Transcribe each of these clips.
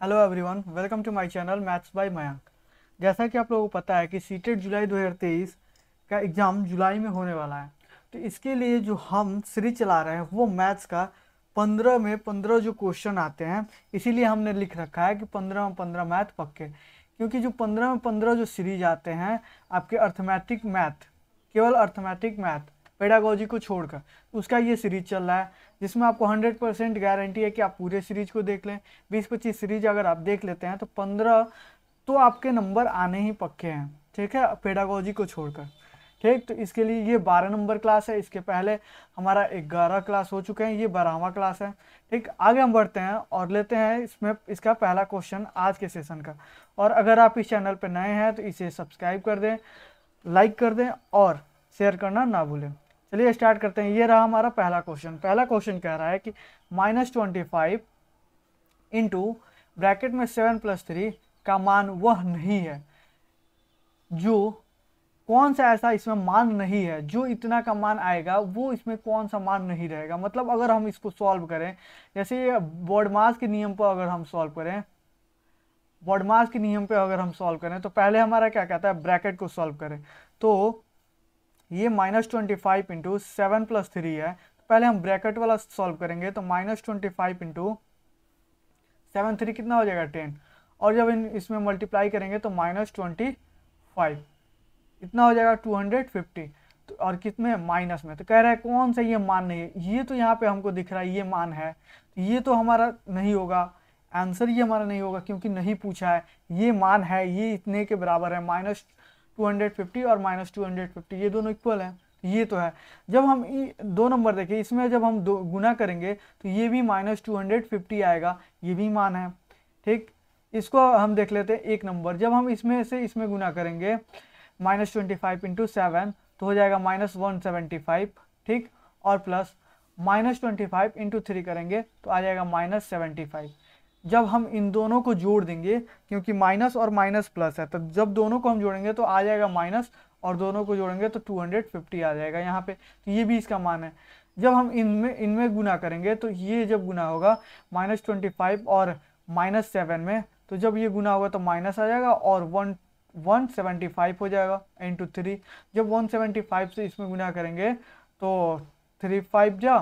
Hello everyone, welcome to my channel maths by Mayank. जैसा कि आप लोगों को पता है कि सीटेट जुलाई 2023 का एग्ज़ाम जुलाई में होने वाला है। तो इसके लिए जो हम सीरीज चला रहे हैं वो मैथ्स का 15 में 15 जो क्वेश्चन आते हैं, इसीलिए हमने लिख रखा है कि 15 में 15 मैथ पक्के। क्योंकि जो 15 में 15 जो सीरीज आते हैं आपके अर्थमेटिक मैथ, केवल अर्थमेटिक मैथ पेडागोजी को छोड़कर, उसका ये सीरीज चल रहा है जिसमें आपको 100% गारंटी है कि आप पूरे सीरीज को देख लें। 20-25 सीरीज अगर आप देख लेते हैं तो 15 तो आपके नंबर आने ही पक्के हैं, ठीक है, पेडागोजी को छोड़कर। ठीक, तो इसके लिए ये 12 नंबर क्लास है। इसके पहले हमारा 11 क्लास हो चुके हैं, ये 12वां क्लास है। ठीक, आगे हम बढ़ते हैं और लेते हैं इसमें इसका पहला क्वेश्चन आज के सेशन का। और अगर आप इस चैनल पर नए हैं तो इसे सब्सक्राइब कर दें, लाइक कर दें और शेयर करना ना भूलें। चलिए स्टार्ट करते हैं। ये रहा हमारा पहला क्वेश्चन। पहला क्वेश्चन कह रहा है कि -25 इंटू ब्रैकेट में 7+3 का मान वह नहीं है जो, कौन सा ऐसा इसमें मान नहीं है जो इतना का मान आएगा वो इसमें कौन सा मान नहीं रहेगा। मतलब अगर हम इसको सॉल्व करें, जैसे ये बॉडमास के नियम पर अगर हम सॉल्व करें, बॉडमास के नियम पे अगर हम सॉल्व करें तो पहले हमारा क्या कहता है, ब्रैकेट को सॉल्व करें। तो ये -25 इंटू 7+3 है। तो पहले हम ब्रैकेट वाला सॉल्व करेंगे तो -25 इंटू 7 3 कितना हो जाएगा 10। और जब इसमें मल्टीप्लाई करेंगे तो -25 इतना हो जाएगा 250। तो और कितने माइनस में, तो कह रहा है कौन सा ये मान नहीं है। ये तो यहाँ पे हमको दिख रहा है ये मान है, तो ये तो हमारा नहीं होगा, आंसर ये हमारा नहीं होगा क्योंकि नहीं पूछा है। ये मान है, ये इतने के बराबर है, -250 और -250 ये दोनों इक्वल है, ये तो है। जब हम दो नंबर देखें, इसमें जब हम दो गुना करेंगे तो ये भी -250 आएगा, ये भी मान है। ठीक, इसको हम देख लेते हैं एक नंबर। जब हम इसमें से इसमें गुना करेंगे -25 इंटू 7 तो हो जाएगा -175। ठीक, और प्लस -25 इंटू 3 करेंगे तो आ जाएगा -75। जब हम इन दोनों को जोड़ देंगे, क्योंकि माइनस और माइनस प्लस है, तो जब दोनों को हम जोड़ेंगे तो आ जाएगा माइनस, और दोनों को जोड़ेंगे तो 250 आ जाएगा यहाँ पे। तो ये भी इसका मान है। जब हम इनमें इनमें गुना करेंगे तो ये जब गुना होगा -25 और -7 में, तो जब ये गुना होगा तो माइनस आ जाएगा और 175 हो जाएगा इंटू 3। जब 175 से इसमें गुना करेंगे तो 3 5 जा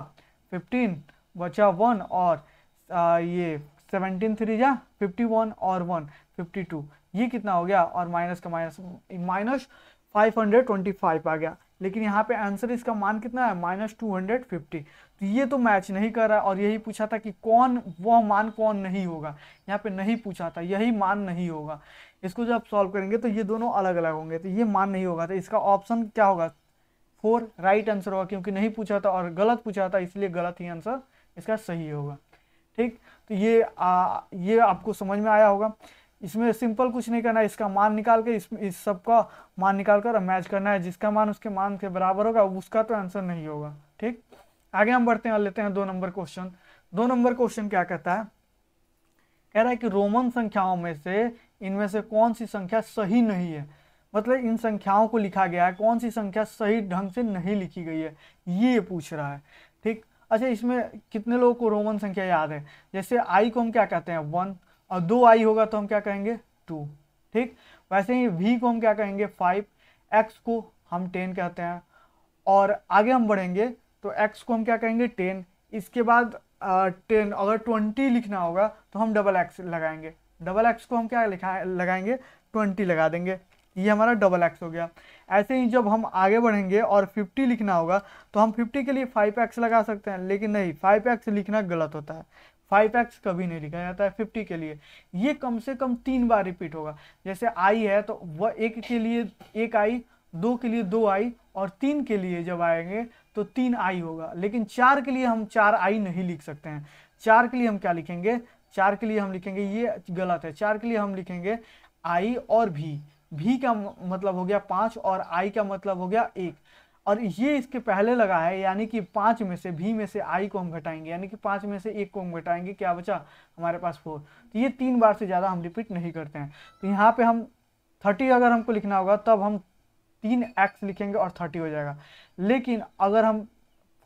15 बचा 1 और ये 17 3 जा 51 और 1 52, ये कितना हो गया, और माइनस का माइनस -525 आ गया। लेकिन यहाँ पे आंसर इसका मान कितना है, -250। तो ये तो मैच नहीं कर रहा है, और यही पूछा था कि कौन वह मान कौन नहीं होगा। यहाँ पे नहीं पूछा था, यही मान नहीं होगा। इसको जब सॉल्व करेंगे तो ये दोनों अलग अलग होंगे, तो ये मान नहीं होगा। तो इसका ऑप्शन क्या होगा, 4 राइट आंसर होगा, क्योंकि नहीं पूछा था और गलत पूछा था, इसलिए गलत ही आंसर इसका सही होगा। ठीक, तो ये आपको समझ में आया होगा। इसमें सिंपल कुछ नहीं करना है, इसका मान निकाल के इस सब का मान निकाल कर मैच करना है। जिसका मान उसके मान के बराबर होगा उसका तो आंसर नहीं होगा। ठीक, आगे हम बढ़ते हैं और लेते हैं 2 नंबर क्वेश्चन। 2 नंबर क्वेश्चन क्या कहता है, कह रहा है कि रोमन संख्याओं में से इनमें से कौन सी संख्या सही नहीं है। मतलब इन संख्याओं को लिखा गया है, कौन सी संख्या सही ढंग से नहीं लिखी गई है, ये पूछ रहा है। ठीक, अच्छा, इसमें कितने लोगों को रोमन संख्या याद है। जैसे आई को हम क्या कहते हैं 1, और 2 आई होगा तो हम क्या कहेंगे 2। ठीक, वैसे ही वी को हम क्या कहेंगे 5, एक्स को हम 10 कहते हैं। और आगे हम बढ़ेंगे तो एक्स को हम क्या कहेंगे 10। इसके बाद 10 अगर 20 लिखना होगा तो हम डबल एक्स लगाएंगे, डबल एक्स को हम क्या लगाएंगे 20 लगा देंगे, ये हमारा डबल एक्स हो गया। ऐसे ही जब हम आगे बढ़ेंगे और 50 लिखना होगा तो हम 50 के लिए 5x लगा सकते हैं, लेकिन नहीं, 5x लिखना गलत होता है। 5x कभी नहीं लिखा जाता है 50 के लिए। ये कम से कम 3 बार रिपीट होगा। जैसे आई है तो वह 1 के लिए 1 आई, 2 के लिए 2 आई, और 3 के लिए जब आएंगे तो 3 आई होगा। लेकिन 4 के लिए हम 4 आई नहीं लिख सकते हैं। 4 के लिए हम क्या लिखेंगे, 4 के लिए हम लिखेंगे, ये गलत है, 4 के लिए हम लिखेंगे आई और भी का मतलब हो गया 5 और आई का मतलब हो गया 1, और ये इसके पहले लगा है, यानी कि 5 में से भी में से आई को हम घटाएंगे, यानी कि 5 में से 1 को हम घटाएंगे, क्या बचा हमारे पास 4। तो ये 3 बार से ज़्यादा हम रिपीट नहीं करते हैं। तो यहाँ पे हम 30 अगर हमको लिखना होगा तब हम 3x लिखेंगे और 30 हो जाएगा। लेकिन अगर हम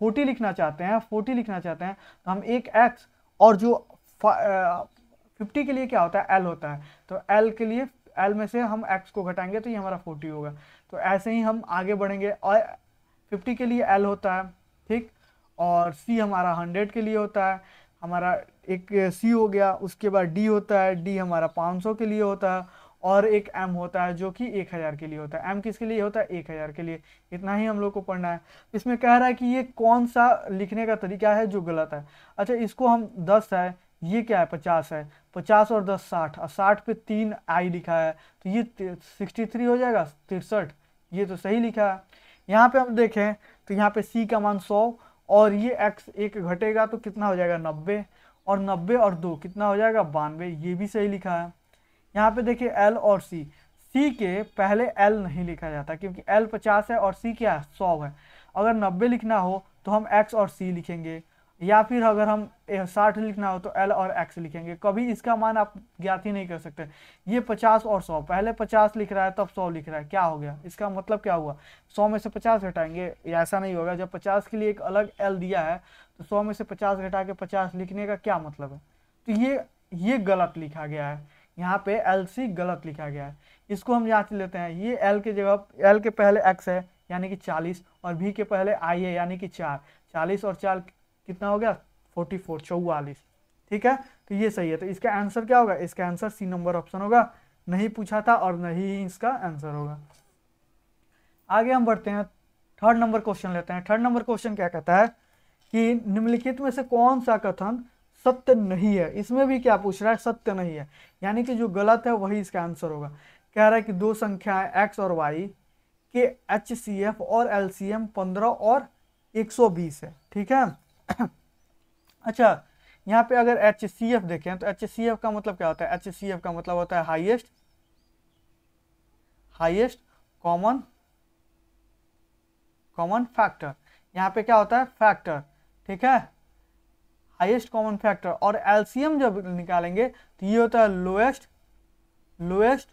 40 लिखना चाहते हैं तो हम 1x और जो 50 के लिए क्या होता है, एल होता है, तो एल के लिए एल में से हम एक्स को घटाएंगे तो ये हमारा 40 होगा। तो ऐसे ही हम आगे बढ़ेंगे, और 50 के लिए एल होता है, ठीक, और सी हमारा 100 के लिए होता है, हमारा एक सी हो गया। उसके बाद डी होता है, डी हमारा 500 के लिए होता है, और एक एम होता है जो कि 1000 के लिए होता है। एम किसके लिए होता है, 1000 के लिए। इतना ही हम लोग को पढ़ना है। इसमें कह रहा है कि ये कौन सा लिखने का तरीका है जो गलत है। अच्छा, इसको हम 10 है, ये क्या है 50 है, 50 और 10 60, और 60 पे 3 आई लिखा है, तो ये 63 हो जाएगा, 63, ये तो सही लिखा है। यहाँ पे हम देखें तो यहाँ पे सी का मान 100, और ये एक्स एक घटेगा तो कितना हो जाएगा 90, और 90 और 2 कितना हो जाएगा 92, ये भी सही लिखा है। यहाँ पे देखिए एल और सी, सी के पहले एल नहीं लिखा जाता क्योंकि एल 50 है और सी क्या है 100 है। अगर 90 लिखना हो तो हम एक्स और सी लिखेंगे, या फिर अगर हम 60 लिखना हो तो एल और एक्स लिखेंगे। कभी इसका मान आप ज्ञात ही नहीं कर सकते। ये 50 और 100, पहले 50 लिख रहा है तब 100 लिख रहा है, क्या हो गया, इसका मतलब क्या हुआ, 100 में से 50 घटाएंगे, ऐसा नहीं होगा। जब 50 के लिए एक अलग एल दिया है तो 100 में से 50 घटा के 50 लिखने का क्या मतलब है। तो ये गलत लिखा गया है, यहाँ पे एल सी गलत लिखा गया है। इसको हम जांच लेते हैं। ये एल के जगह, एल के पहले एक्स है यानी कि 40, और भी के पहले आई है यानी कि 4, 40 और 4 कितना हो गया 44, 44, ठीक है। तो ये सही है। तो इसका आंसर क्या होगा, इसका आंसर सी नंबर ऑप्शन होगा। नहीं पूछा था और नहीं इसका आंसर होगा। आगे हम बढ़ते हैं, थर्ड नंबर क्वेश्चन लेते हैं। थर्ड नंबर क्वेश्चन क्या कहता है कि निम्नलिखित में से कौन सा कथन सत्य नहीं है। इसमें भी क्या पूछ रहा है, सत्य नहीं है, यानी कि जो गलत है वही इसका आंसर होगा। कह रहा है कि दो संख्याएं एक्स और वाई के HCF और LCM 15 और 120 है, ठीक है। अच्छा, यहाँ पे अगर HCF देखें तो HCF का मतलब क्या होता है, HCF का मतलब होता है हाईएस्ट कॉमन फैक्टर। यहाँ पे क्या होता है, फैक्टर, ठीक है, हाईएस्ट कॉमन फैक्टर। और एलसीएम जब निकालेंगे तो ये होता है लोएस्ट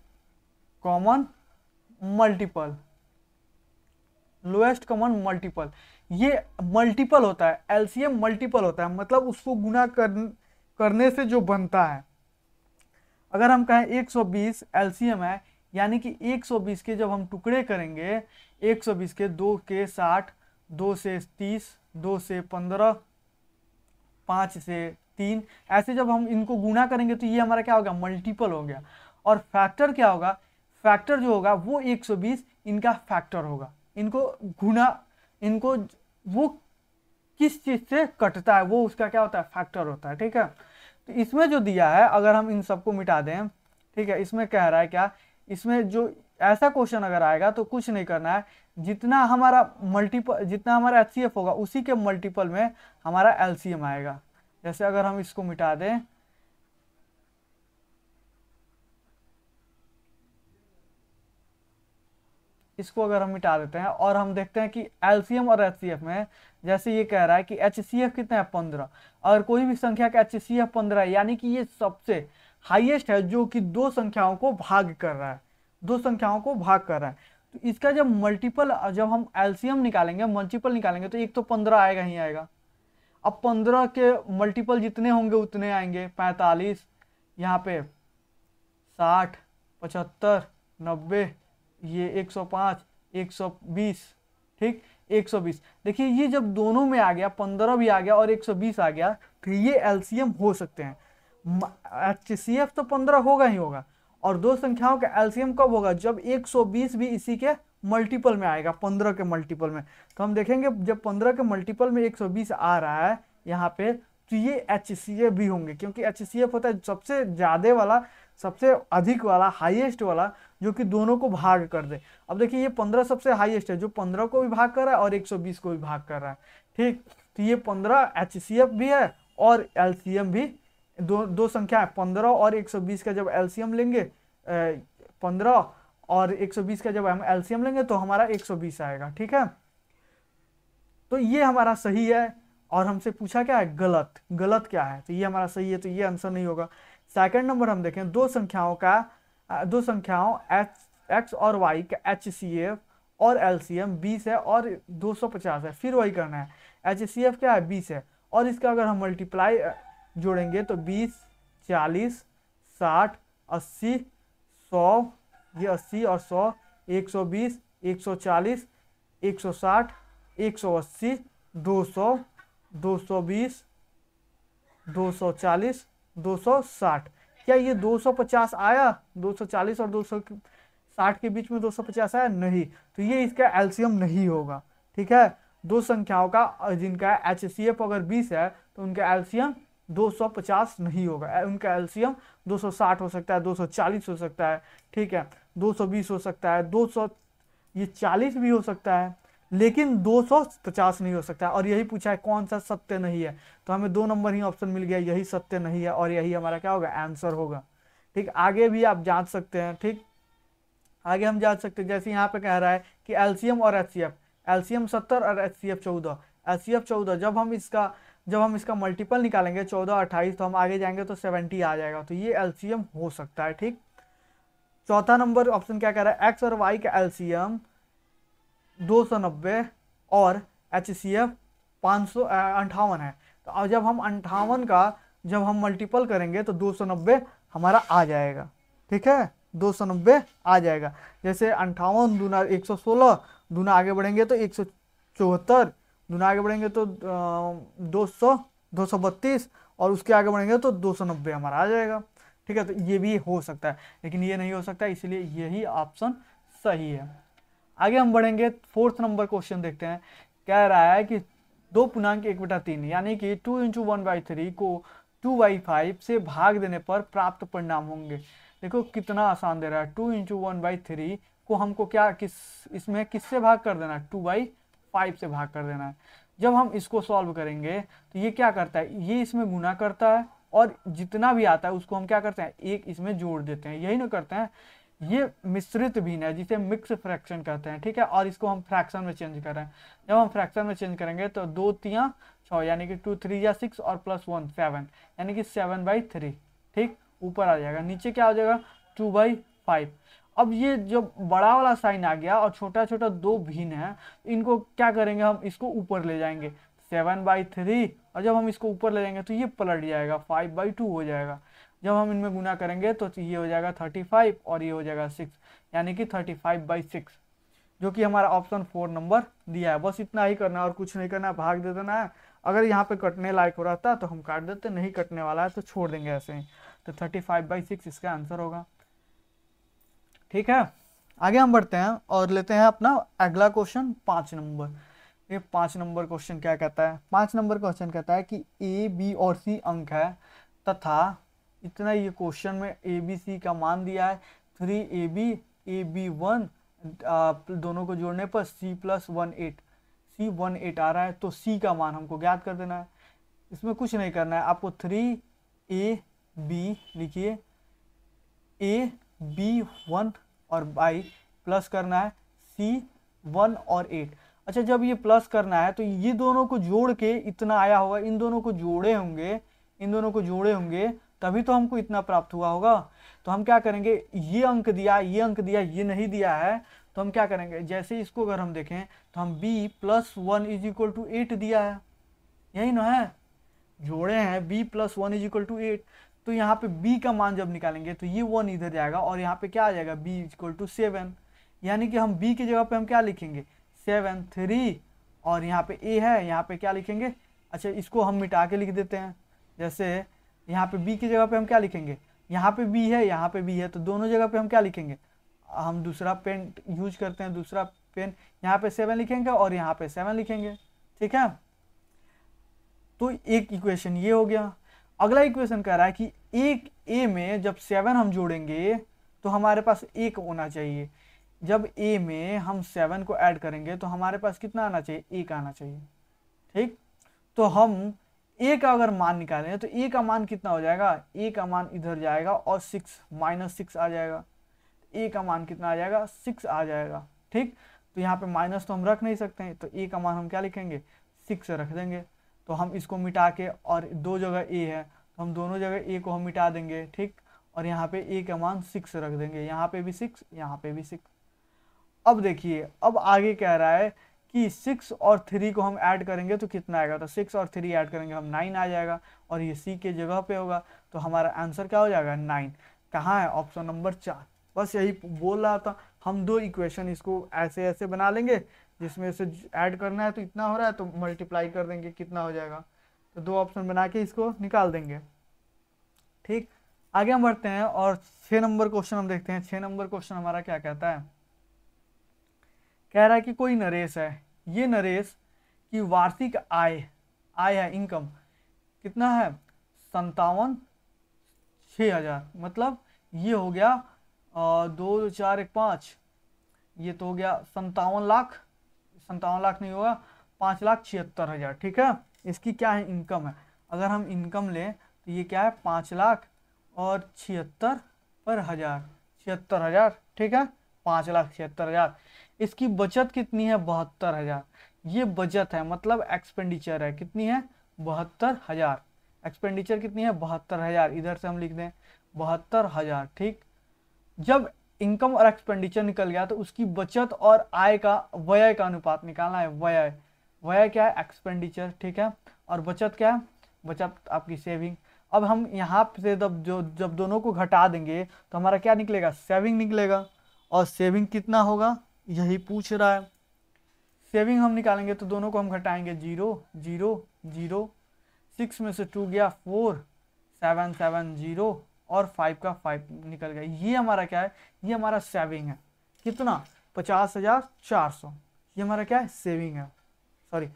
कॉमन मल्टीपल। ये मल्टीपल होता है, एलसीएम मल्टीपल होता है, मतलब उसको गुना करने से जो बनता है। अगर हम कहें 120 एलसीएम है, यानी कि 120 के जब हम टुकड़े करेंगे, 120 के 2 के 60, 2 से 30, 2 से 15, 5 से 3, ऐसे जब हम इनको गुना करेंगे तो ये हमारा क्या होगा, मल्टीपल हो गया। और फैक्टर क्या होगा, फैक्टर जो होगा वो 120 इनका फैक्टर होगा। इनको गुना, इनको वो किस चीज से कटता है वो उसका क्या होता है, फैक्टर होता है, ठीक है। तो इसमें जो दिया है, अगर हम इन सबको मिटा दें, ठीक है, इसमें कह रहा है क्या, इसमें जो ऐसा क्वेश्चन अगर आएगा तो कुछ नहीं करना है, जितना हमारा HCF होगा उसी के मल्टीपल में हमारा LCM आएगा। जैसे अगर हम इसको मिटा दें, इसको अगर हम मिटा देते हैं और हम देखते हैं कि LCM और HCF में, जैसे ये कह रहा है कि HCF कितना है 15, अगर कोई भी संख्या का HCF 15 है, यानी कि ये सबसे हाईएस्ट है जो कि दो संख्याओं को भाग कर रहा है। तो इसका जब मल्टीपल, जब हम LCM निकालेंगे, मल्टीपल निकालेंगे तो एक तो 15 आएगा ही आएगा। अब 15 के मल्टीपल जितने होंगे उतने आएंगे, 45, यहाँ पे 60, 75, 90, ये 105, 120, ठीक, 120। देखिए ये जब दोनों में आ गया, 15 भी आ गया और 120 आ गया, तो ये LCM हो सकते हैं। HCF तो 15 होगा ही होगा, और दो संख्याओं का LCM कब होगा, जब 120 भी इसी के मल्टीपल में आएगा, 15 के मल्टीपल में। तो हम देखेंगे जब 15 के मल्टीपल में 120 आ रहा है यहाँ पे, तो ये HCF भी होंगे, क्योंकि HCF होता है सबसे ज्यादा वाला, सबसे अधिक वाला, हाईएस्ट वाला, जो कि दोनों को भाग कर दे। अब देखिए ये 15 सबसे हाईएस्ट है, जो 15 को भी भाग कर रहा है और 120 को भी भाग कर रहा है, ठीक। तो ये 15 HCF भी है और LCM भी, दो संख्या है, 15 और 120 का जब LCM लेंगे, 15 और 120 का जब हम LCM लेंगे तो हमारा 120 आएगा, ठीक है। तो ये हमारा सही है, और हमसे पूछा क्या है, गलत क्या है, तो ये हमारा सही है, तो ये आंसर नहीं होगा। सेकंड नंबर हम देखें, दो संख्याओं X और Y का HCF और LCM 20 है और 250 है। फिर वही करना है, HCF क्या है 20 है, और इसका अगर हम मल्टीप्लाई जोड़ेंगे तो 20, 40, 60, 80, 100, ये 80 और 100, 120, 140, 160, 180, 200, 220, 240, 260। क्या ये 250 आया? 240 और 260 के बीच में 250 आया? नहीं, तो ये इसका एलसीएम नहीं होगा। ठीक है, दो संख्याओं का जिनका एचसीएफ अगर 20 है तो उनका एलसीएम 250 नहीं होगा, उनका एलसीएम 260 हो सकता है, 240 हो सकता है, ठीक है, 220 हो सकता है, 200 ये 40 भी हो सकता है, लेकिन 250 नहीं हो सकता है। और यही पूछा है कौन सा सत्य नहीं है, तो हमें 2 नंबर ही ऑप्शन मिल गया, यही सत्य नहीं है और यही हमारा क्या होगा? आंसर होगा। ठीक, आगे भी आप जांच सकते हैं। ठीक, आगे हम जांच सकते हैं, जैसे यहाँ पे कह रहा है कि एलसीएम और एचसीएफ, एलसीएम 70 और एचसीएफ 14, एचसीएफ 14, जब हम इसका मल्टीपल निकालेंगे 14 28, तो हम आगे जाएंगे तो 70 आ जाएगा, तो ये एलसीएम हो सकता है। ठीक, चौथा नंबर ऑप्शन क्या कह रहा है? एक्स और वाई का एलसीएम 290 और एचसीएफ 558 है, तो अब जब हम 58 का जब हम मल्टीपल करेंगे तो 290 हमारा आ जाएगा। ठीक है, 290 आ जाएगा। जैसे 58 दूना 116, दूना आगे बढ़ेंगे तो 174, दूना आगे बढ़ेंगे तो 200, 232 और उसके आगे बढ़ेंगे तो 290 हमारा आ जाएगा। ठीक है, तो ये भी हो सकता है, लेकिन ये नहीं हो सकता, इसलिए यही ऑप्शन सही है। आगे हम बढ़ेंगे, फोर्थ नंबर क्वेश्चन देखते हैं। कह रहा है कि 2.1/3 यानी कि 2 × 1/3 को 2/5 से भाग देने पर प्राप्त परिणाम होंगे। देखो कितना आसान दे रहा है, 2 × 1/3 को हमको क्या इसमें किससे भाग कर देना है? 2/5 से भाग कर देना है। जब हम इसको सॉल्व करेंगे तो ये क्या करता है? ये इसमें गुना करता है और जितना भी आता है उसको हम क्या करते हैं? एक इसमें जोड़ देते हैं, यही ना करते हैं। ये मिश्रित भिन्न है जिसे मिक्स फ्रैक्शन कहते हैं। ठीक है, और इसको हम फ्रैक्शन में चेंज कर रहे हैं। जब हम फ्रैक्शन में चेंज करेंगे तो 2 3 6 यानी कि 2 3 6 और +1 7 यानी कि 7/3। ठीक, ऊपर आ जाएगा, नीचे क्या हो जाएगा? 2/5। अब ये जो बड़ा वाला साइन आ गया और छोटा छोटा दो भिन्न है, इनको क्या करेंगे? हम इसको ऊपर ले जाएंगे 7/3, और जब हम इसको ऊपर ले जाएंगे तो ये पलट जाएगा 5/2 हो जाएगा। जब हम इनमें गुना करेंगे तो ये हो जाएगा 35 और ये हो जाएगा 6 यानी कि 35/6, जो कि हमारा ऑप्शन 4 नंबर दिया है। बस इतना ही करना है और कुछ नहीं करना है, भाग दे देना है। अगर यहाँ पे कटने लायक हो रहा था तो हम काट देते, नहीं कटने वाला है तो छोड़ देंगे ऐसे ही। तो 35/6 इसका आंसर होगा। ठीक है, आगे हम बढ़ते हैं और लेते हैं अपना अगला क्वेश्चन 5 नंबर। ये 5 नंबर क्वेश्चन क्या कहता है? 5 नंबर क्वेश्चन कहता है कि ए बी और सी अंक है तथा इतना, ये क्वेश्चन में ए बी सी का मान दिया है 3ab ab1 दोनों को जोड़ने पर c + 18, c 18 आ रहा है, तो c का मान हमको ज्ञात कर देना है। इसमें कुछ नहीं करना है आपको, 3ab लिखिए, ab1 और बाई प्लस करना है c1 और 8। अच्छा, जब ये प्लस करना है तो ये दोनों को जोड़ के इतना आया होगा, इन दोनों को जोड़े होंगे, इन दोनों को जोड़े होंगे तभी तो हमको इतना प्राप्त हुआ होगा। तो हम क्या करेंगे? ये अंक दिया, ये अंक दिया, ये नहीं दिया है, तो हम क्या करेंगे? जैसे इसको अगर हम देखें तो हम b + 1 = 8 दिया है, यही ना है, जोड़े हैं b + 1 = 8, तो यहाँ पे b का मान जब निकालेंगे तो ये 1 इधर जाएगा और यहाँ पे क्या आ जाएगा? b = 7, यानी कि हम b की जगह पे हम क्या लिखेंगे? 7 3, और यहाँ पे a है, यहाँ पे क्या लिखेंगे? अच्छा, इसको हम मिटा के लिख देते हैं। जैसे यहाँ पे b की जगह पे हम क्या लिखेंगे? यहाँ पे b है, यहाँ पे b है, तो दोनों जगह पे हम क्या लिखेंगे? हम दूसरा पेन यूज करते हैं, दूसरा पेन, यहाँ पे 7 लिखेंगे और यहाँ पे 7 लिखेंगे। ठीक है, तो एक इक्वेशन ये हो गया। अगला इक्वेशन कह रहा है कि एक a में जब 7 हम जोड़ेंगे तो हमारे पास 1 होना चाहिए। जब a में हम 7 को ऐड करेंगे तो हमारे पास कितना आना चाहिए? 1 आना चाहिए। ठीक, तो हम a का अगर मान निकालें तो a का मान कितना हो जाएगा? a का मान इधर जाएगा और 6 -6 आ जाएगा। a का मान कितना आ जाएगा? 6 आ जाएगा। ठीक, तो यहाँ पे माइनस तो हम रख नहीं सकते हैं, तो a का मान हम क्या लिखेंगे? 6 रख देंगे। तो हम इसको मिटा के, और दो जगह a है तो हम दोनों जगह a को हम मिटा देंगे। ठीक, और यहाँ पे a का मान 6 रख देंगे, यहाँ पे भी 6, यहाँ पे भी 6। अब देखिए, अब आगे कह रहा है कि 6 और 3 को हम ऐड करेंगे तो कितना आएगा, तो 6 और 3 ऐड करेंगे हम 9 आ जाएगा, और ये सी के जगह पे होगा, तो हमारा आंसर क्या हो जाएगा 9। कहाँ है, ऑप्शन नंबर 4। बस यही बोल रहा था। हम दो इक्वेशन इसको ऐसे ऐसे बना लेंगे, जिसमें से ऐड करना है तो इतना हो रहा है तो मल्टीप्लाई कर देंगे कितना हो जाएगा, तो दो ऑप्शन बना के इसको निकाल देंगे। ठीक, आगे हम बढ़ते हैं और 6 नंबर क्वेश्चन हम देखते हैं। 6 नंबर क्वेश्चन हमारा क्या कहता है, कह रहा है कि कोई नरेश है, ये नरेश की वार्षिक आय है, इनकम कितना है 57,600, मतलब ये हो गया 2 4 1 5, ये तो हो गया 57 लाख, 57 लाख नहीं होगा 5,76,000। ठीक है, इसकी क्या है इनकम है, अगर हम इनकम लें तो ये क्या है 5,76,000, 76,000। ठीक है, 5,76,000। इसकी बचत कितनी है 72,000, ये बचत है मतलब एक्सपेंडिचर है, कितनी है 72,000। एक्सपेंडिचर कितनी है 72,000, इधर से हम लिख दें 72,000। ठीक, जब इनकम और एक्सपेंडिचर निकल गया तो उसकी बचत और आय का व्यय का अनुपात निकालना है। व्यय क्या है एक्सपेंडिचर, ठीक है, और बचत क्या है, बचत आपकी सेविंग। अब हम यहाँ से जब दोनों को घटा देंगे तो हमारा क्या निकलेगा, सेविंग निकलेगा, और सेविंग कितना होगा यही पूछ रहा है। सेविंग हम निकालेंगे तो दोनों को हम घटाएंगे, 0 0 0, 6 में से 2 गया 4, 7 7 0, और 5 का 5 निकल गया। ये हमारा क्या है, ये हमारा सेविंग है, कितना 50,400, ये हमारा क्या है सेविंग है, सॉरी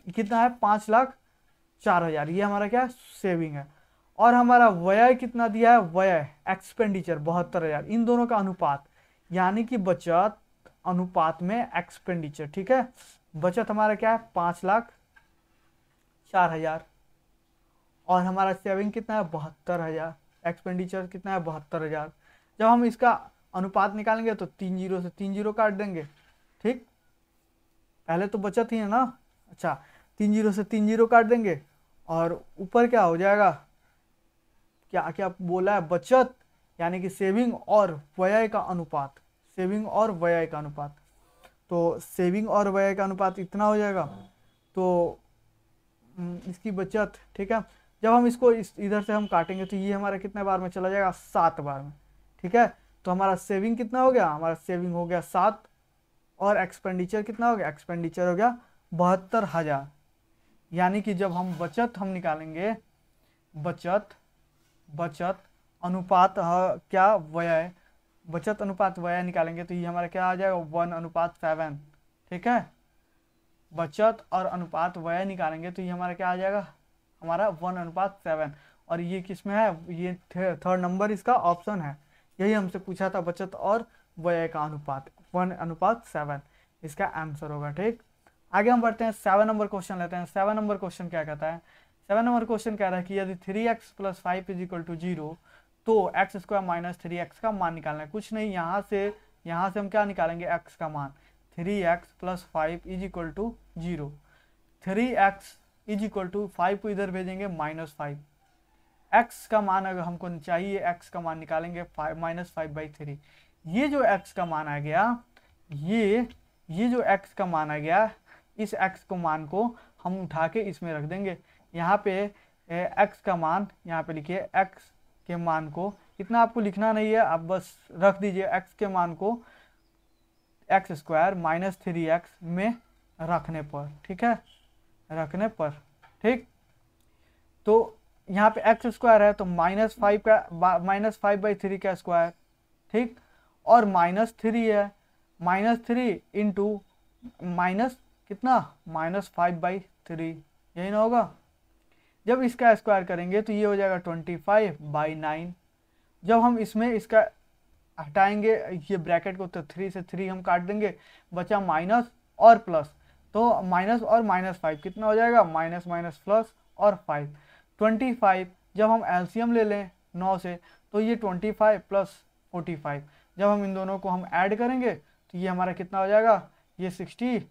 कितना है 5,04,000, ये हमारा क्या है सेविंग है। और हमारा व्यय कितना दिया है, व्यय एक्सपेंडिचर 72,000, इन दोनों का अनुपात, यानी कि बचत अनुपात में एक्सपेंडिचर। ठीक है, बचत हमारा क्या है 5,04,000, और हमारा सेविंग कितना है 72,000, एक्सपेंडिचर कितना है 72,000। जब हम इसका अनुपात निकालेंगे तो 3 0 से 3 0 काट देंगे। ठीक, पहले तो बचत ही है ना, अच्छा 3 0 से 3 0 काट देंगे, और ऊपर क्या हो जाएगा, क्या क्या बोला है बचत, यानी कि सेविंग और व्यय का अनुपात, सेविंग और व्यय का अनुपात, तो सेविंग और व्यय का अनुपात इतना हो जाएगा, तो इसकी बचत। ठीक है, जब हम इसको इधर से हम काटेंगे तो ये हमारा कितने बार में चला जाएगा 7 बार में। ठीक है, तो हमारा सेविंग कितना हो गया, हमारा सेविंग हो गया 7, और एक्सपेंडिचर कितना हो गया, एक्सपेंडिचर हो गया 72,000। यानी कि जब हम बचत हम निकालेंगे, बचत अनुपात क्या व्यय, बचत अनुपात व्यय निकालेंगे तो ये हमारा क्या आ जाएगा 1:7। ठीक है, बचत और अनुपात व्यय निकालेंगे तो ये हमारा क्या आ जाएगा, हमारा 1:7, और ये किस में है, ये थर्ड नंबर इसका ऑप्शन है। यही हमसे पूछा था, बचत और व्यय का अनुपात 1:7 इसका आंसर होगा। ठीक, आगे हम बढ़ते हैं 7 नंबर क्वेश्चन लेते हैं। 7 नंबर क्वेश्चन क्या कहता है, 7 नंबर क्वेश्चन कह रहा है कि यदि 3x + 5 = 0 तो x² - 3x का मान निकालना है। कुछ नहीं, यहाँ से हम क्या निकालेंगे, x का मान, 3x + 5 = 0, 3x = 5 को इधर भेजेंगे -5, x का मान अगर हमको चाहिए, x का मान निकालेंगे -5/3। ये जो x का मान आ गया, ये जो x का मान आ गया, इस x को मान को हम उठा के इसमें रख देंगे। यहाँ पे x का मान यहाँ पे लिखिए, x के मान को इतना आपको लिखना नहीं है, आप बस रख दीजिए x के मान को x² - 3x में रखने पर। ठीक है, रखने पर। ठीक, तो यहाँ पे x² है तो -5/3 का स्क्वायर। ठीक, और -3 है, -3 इंटू माइनस कितना -5/3, यही ना होगा। जब इसका स्क्वायर करेंगे तो ये हो जाएगा 25/9। जब हम इसमें इसका हटाएंगे ये ब्रैकेट को तो 3 से 3 हम काट देंगे, बचा माइनस और प्लस, तो माइनस और -5 कितना हो जाएगा, माइनस माइनस प्लस और 5, 25। जब हम एलसीएम ले लें 9 से तो ये 25 + 45, जब हम इन दोनों को हम ऐड करेंगे तो ये हमारा कितना हो जाएगा, ये 60,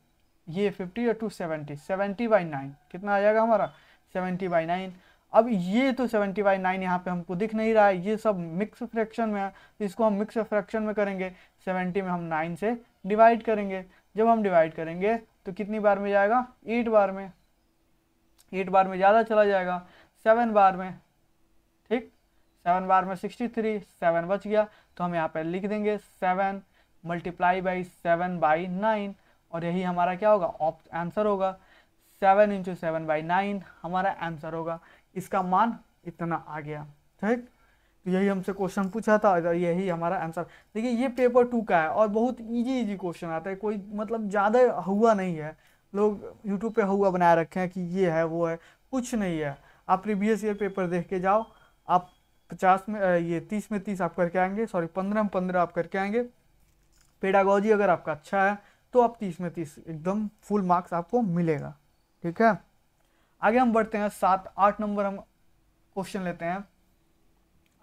ये 50 और 2 70, 70/9 कितना आ जाएगा हमारा 70/9। अब ये तो 70/9 यहाँ पे हमको दिख नहीं रहा है, ये सब मिक्स फ्रैक्शन में है, तो इसको हम मिक्स फ्रैक्शन में करेंगे, 70 में हम 9 से डिवाइड करेंगे जब हम डिवाइड करेंगे तो कितनी बार में जाएगा, 8 बार में, 8 बार में ज़्यादा चला जाएगा, 7 बार में, ठीक, 7 बार में 63, 7 बच गया, तो हम यहाँ पे लिख देंगे 7 मल्टीप्लाई बाई 7/9, और यही हमारा क्या होगा, आंसर होगा। 7 × 7/9 हमारा आंसर होगा, इसका मान इतना आ गया, ठीक। तो यही हमसे क्वेश्चन पूछा था, यही हमारा आंसर। देखिए ये पेपर 2 का है और बहुत इजी क्वेश्चन आता है, कोई मतलब ज़्यादा हुआ नहीं है, लोग यूट्यूब पे हुआ बनाए रखे हैं कि ये है वो है, कुछ नहीं है। आप प्रीवियस ईयर पेपर देख के जाओ, आप 50 में ये 30 में 30 आप करके आएंगे, सॉरी 15 में 15 आप करके आएंगे। पेडागोजी अगर आपका अच्छा है तो आप 30 में 30 एकदम फुल मार्क्स आपको मिलेगा, ठीक है। आगे हम बढ़ते हैं, 7-8 नंबर हम क्वेश्चन लेते हैं।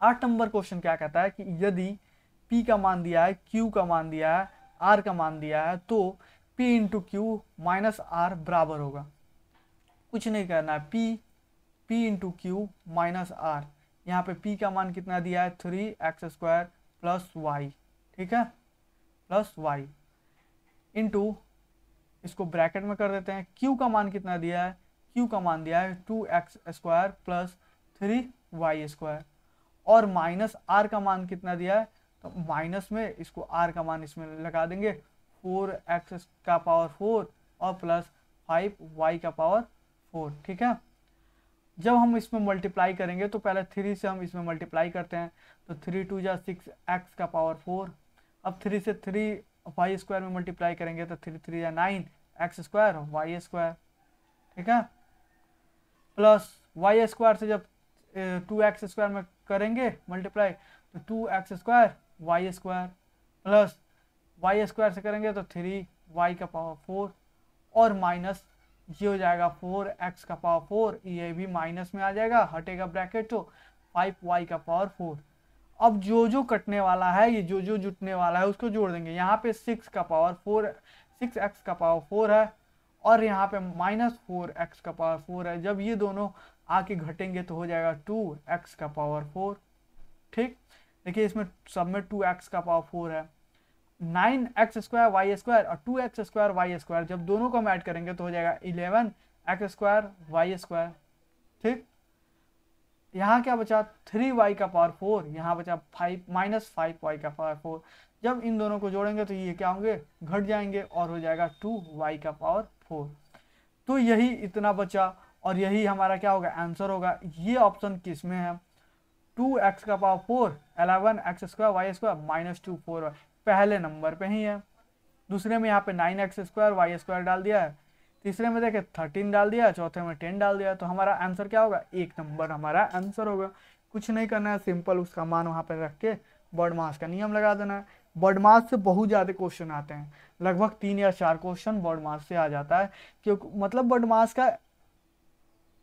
8 नंबर क्वेश्चन क्या कहता है कि यदि P का मान दिया है, Q का मान दिया है, R का मान दिया है, तो P × Q माइनस R बराबर होगा। कुछ नहीं करना है, P × Q माइनस R। यहाँ पे P का मान कितना दिया है, 3x² + y, ठीक है, प्लस y इंटू, इसको ब्रैकेट में कर देते हैं। Q का मान कितना दिया है, Q का मान दिया है 2x² + 3y², और माइनस R का मान कितना दिया है, तो माइनस में इसको R का मान इसमें लगा देंगे, 4x⁴ और प्लस 5y⁴, ठीक है। जब हम इसमें मल्टीप्लाई करेंगे तो पहले 3 से हम इसमें मल्टीप्लाई करते हैं, तो 3 × 2 = 6x⁴। अब 3 से 3y² में मल्टीप्लाई करेंगे तो 3 × 3 = 9 x² y², ठीक है, प्लस y² से जब 2x² में करेंगे मल्टीप्लाई तो 2x² y² प्लस y² से करेंगे तो 3y⁴, और माइनस ये हो जाएगा 4x⁴, ये भी माइनस में आ जाएगा, हटेगा ब्रैकेट तो 5y⁴। अब जो जो कटने वाला है, ये जो जो जुटने वाला है उसको जोड़ देंगे। यहाँ पे 6x⁴ है और यहाँ पे -4x⁴ है। जब ये दोनों आके घटेंगे तो हो जाएगा 2x⁴, ठीक। देखिए इसमें सब में 2x⁴ है, 9x² y² और 2x² y², जब दोनों को हम ऐड करेंगे तो हो जाएगा 11x² y², ठीक। यहाँ क्या बचा, 3y⁴, यहाँ बचा -5y⁴। जब इन दोनों को जोड़ेंगे तो ये क्या होंगे, घट जाएंगे और हो जाएगा 2y⁴। तो यही इतना बचा और यही हमारा क्या होगा, आंसर होगा। ये ऑप्शन किस में है, 2x⁴, 11x² y² -2 4y, पहले नंबर पे ही है। दूसरे में यहाँ पे 9x² y² डाल दिया है, तीसरे में देखे 13 डाल दिया, चौथे में 10 डाल दिया, तो हमारा आंसर क्या होगा, 1 नंबर हमारा आंसर होगा। कुछ नहीं करना है, सिंपल उसका मान वहाँ पे रख के बर्ड मास का नियम लगा देना है। बर्ड मास से बहुत ज़्यादा क्वेश्चन आते हैं, लगभग 3 या 4 क्वेश्चन बर्ड मास से आ जाता है, क्योंकि मतलब बर्ड मास का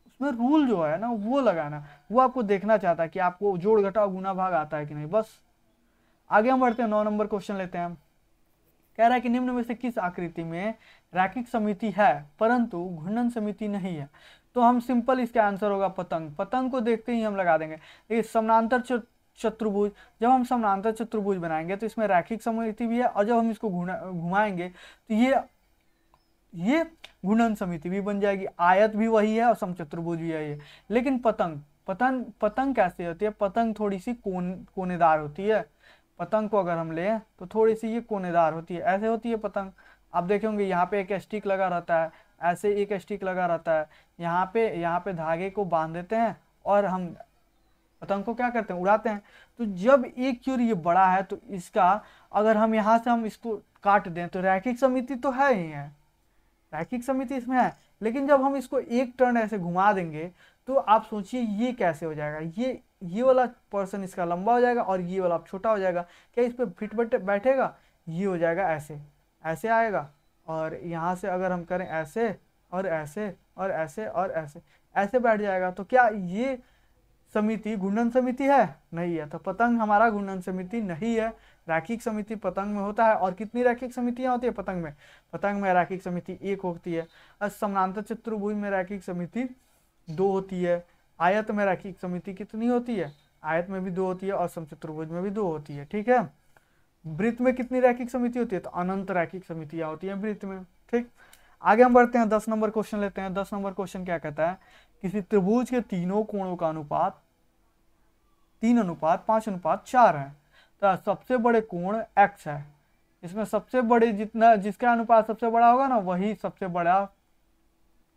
उसमें रूल जो है ना वो लगाना, वो आपको देखना चाहता है कि आपको जोड़ घटाव गुना भाग आता है कि नहीं, बस। आगे हम बढ़ते हैं, 9 नंबर क्वेश्चन लेते हैं। कह रहा है कि निम्न में से किस आकृति में रैखिक समिति है परंतु घूर्णन समिति नहीं है। तो हम सिंपल इसका आंसर होगा पतंग। पतंग को देखते ही हम लगा देंगे। देखिए समानांतर चतुर्भुज, जब हम समानांतर चतुर्भुज बनाएंगे तो इसमें रैखिक समिति भी है, और जब हम इसको घुमाएंगे तो ये घूर्णन समिति भी बन जाएगी। आयत भी वही है और समचतुर्भुज भी है। लेकिन पतंग कैसे होती है, पतंग थोड़ी सी कोनेदार होती है। पतंग को अगर हम लें तो थोड़ी सी ये कोनेदार होती है, ऐसे होती है पतंग। आप देखेंगे यहाँ पे एक स्टिक लगा रहता है, ऐसे एक स्टिक लगा रहता है, यहाँ पे धागे को बांध देते हैं और हम पतंग को क्या करते हैं, उड़ाते हैं। तो जब एक क्योर ये बड़ा है तो इसका अगर हम यहाँ से हम इसको काट दें तो रैखिक समिति तो है ही है, रैखिक समिति इसमें है। लेकिन जब हम इसको एक टर्न ऐसे घुमा देंगे तो आप सोचिए ये कैसे हो जाएगा, ये वाला पर्सन इसका लंबा हो जाएगा और ये वाला छोटा हो जाएगा। क्या इस पर फिट बैठेगा, ये हो जाएगा ऐसे आएगा। और यहाँ से अगर हम करें ऐसे और ऐसे और ऐसे और ऐसे बैठ जाएगा। तो क्या ये समिति घूर्णन समिति है, नहीं है। तो पतंग हमारा घूर्णन समिति नहीं है। रैखिक समिति पतंग में होता है। और कितनी रैखिक समितियां होती है पतंग में रैखिक समिति 1 होती है। और समानांतर चतुर्भुज में रैखिक समिति 2 होती है। आयत में रैखिक समिति कितनी होती है, आयत में भी 2 होती है और समचतुर्भुज में भी 2 होती है। ठीक है, वृत्त में कितनी रैखिक समिति होती है? तो अनंत रैखिक समितियां होती हैं वृत्त में। ठीक, आगे हम बढ़ते हैं, 10 नंबर क्वेश्चन लेते हैं। 10 नंबर क्वेश्चन क्या कहता है? किसी त्रिभुज के तीनों कोणों का अनुपात 3:5:4 है। तो सबसे बड़े कोण x है, इसमें सबसे बड़े जितना जिसका अनुपात सबसे बड़ा होगा ना वही सबसे बड़ा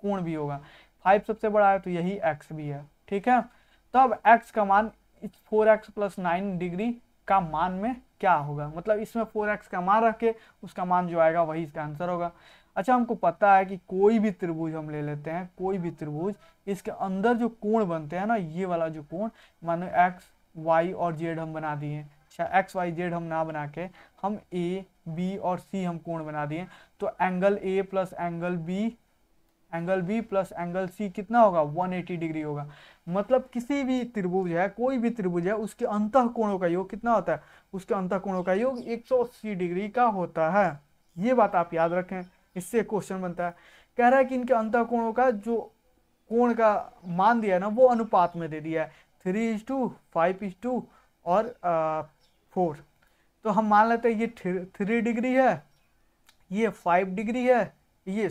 कोण भी होगा। 5 सबसे बड़ा है तो यही x भी है। ठीक है, तो अब x का मान इस 4x + 9 डिग्री का मान में क्या होगा? मतलब इसमें 4x का मान रख के उसका मान जो आएगा वही इसका आंसर होगा। अच्छा, हमको पता है कि कोई भी त्रिभुज हम ले लेते हैं, कोई भी त्रिभुज, इसके अंदर जो कोण बनते हैं ना, ये वाला जो कोण, मानो x y और z हम बना दिए, अच्छा x y z हम ना बना के हम a b और c हम कोण बना दिए, तो angle a plus angle b plus angle c कितना होगा? 180 डिग्री होगा। मतलब किसी भी त्रिभुज है, कोई भी त्रिभुज है, उसके अंतः कोणों का योग कितना होता है? उसके अंतः कोणों का योग 180 डिग्री का होता है। ये बात आप याद रखें, इससे क्वेश्चन बनता है। कह रहा है कि इनके अंतः कोणों का जो कोण का मान दिया है ना, वो अनुपात में दे दिया है, 3:5 और 4। तो हम मान लेते हैं ये 3 डिग्री है, ये 5 डिग्री है, ये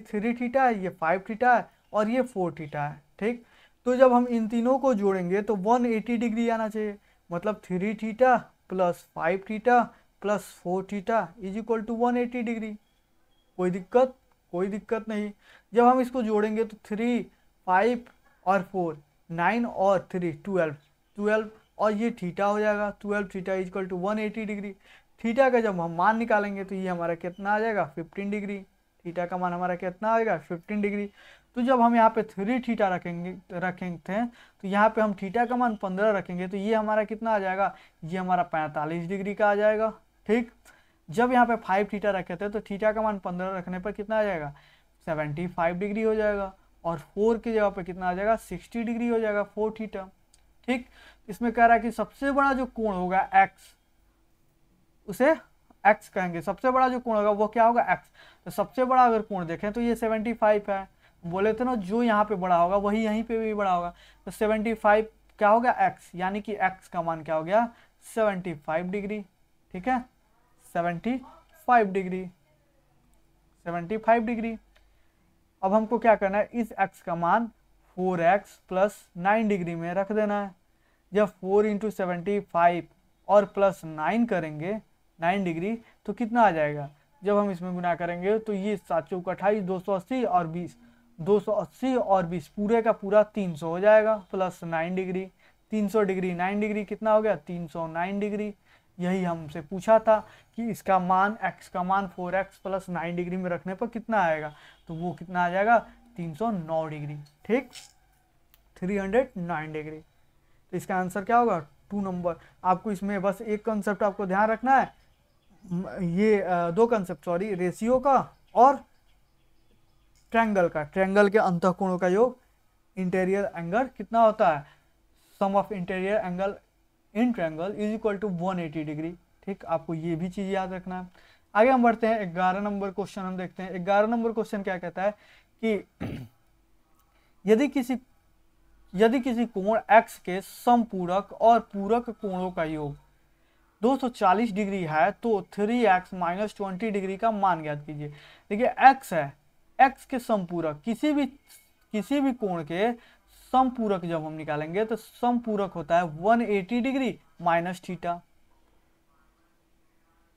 3 थीटा है, ये 5 थीटा है और ये 4 थीटा है। ठीक, तो जब हम इन तीनों को जोड़ेंगे तो 180 डिग्री आना चाहिए। मतलब 3 theta plus 5 theta plus 4 theta is equal to 180 degree. कोई दिक्कत? कोई दिक्कत नहीं। जब हम इसको जोड़ेंगे तो 3, 5 और 4, 9 और 3 12 और ये थीटा हो जाएगा, 12 theta is equal to 180 degree. Theta का जब हम मान निकालेंगे तो ये हमारा कितना आ जाएगा? 15 डिग्री। थीटा का मान हमारा कितना आएगा? 15 डिग्री। तो जब हम यहाँ पे 3 थीटा रखेंगे तो यहाँ पे हम थीटा का मान 15 रखेंगे तो ये हमारा कितना आ जाएगा? ये हमारा 45 डिग्री का आ जाएगा। ठीक, जब यहाँ पे 5 थीटा रखे थे तो थीटा का मान 15 रखने पर कितना आ जाएगा? 75 डिग्री हो जाएगा। और 4 की जगह पे कितना आ जाएगा? 60 डिग्री हो जाएगा, 4 थीटा। ठीक, इसमें कह रहा है कि सबसे बड़ा जो कोण होगा x, उसे x कहेंगे। सबसे बड़ा जो कोण होगा वो क्या होगा? x। तो सबसे बड़ा अगर कोण देखें तो ये 75 है। बोले थे ना, जो यहाँ पे बड़ा होगा वही यहीं पे भी बड़ा होगा। तो 75 क्या होगा? x, यानी कि x का मान क्या हो गया? 75 डिग्री। ठीक है, 75 डिग्री, 75 डिग्री। अब हमको क्या करना है? इस x का मान 4x + 9 डिग्री में रख देना है। जब 4 × 75 और + 9 करेंगे 9 डिग्री तो कितना आ जाएगा? जब हम इसमें गुना करेंगे तो ये 7 × 28 280 और 20, 280 और 20 पूरे का पूरा 300 हो जाएगा, प्लस 9 डिग्री। 300 डिग्री 9 डिग्री कितना हो गया? 309 डिग्री। यही हमसे पूछा था कि इसका मान x का मान 4x + 9 डिग्री में रखने पर कितना आएगा? तो वो कितना आ जाएगा? 309 डिग्री। ठीक, 309 डिग्री। तो इसका आंसर क्या होगा? 2 नंबर। आपको इसमें बस एक कंसेप्ट आपको ध्यान रखना है, ये 2 कंसेप्ट, रेशियो का और ट्रायंगल का। ट्रायंगल के अंतःकोणों का योग, इंटीरियर एंगल कितना होता है? Sum of interior angle in triangle is equal to 180 degree. ठीक, आपको ये भी चीज याद रखना है। आगे हम बढ़ते हैं, 11 नंबर क्वेश्चन हम देखते हैं। 11 नंबर क्वेश्चन क्या कहता है कि यदि किसी कोण x के समपूरक और पूरक कोणों का योग 240 डिग्री है तो 3x - 20 डिग्री का मान ज्ञात कीजिए। देखिए x है, x के समपूरक किसी भी कोण के समपूरक जब हम निकालेंगे तो समपूरक होता है 180 degree minus theta.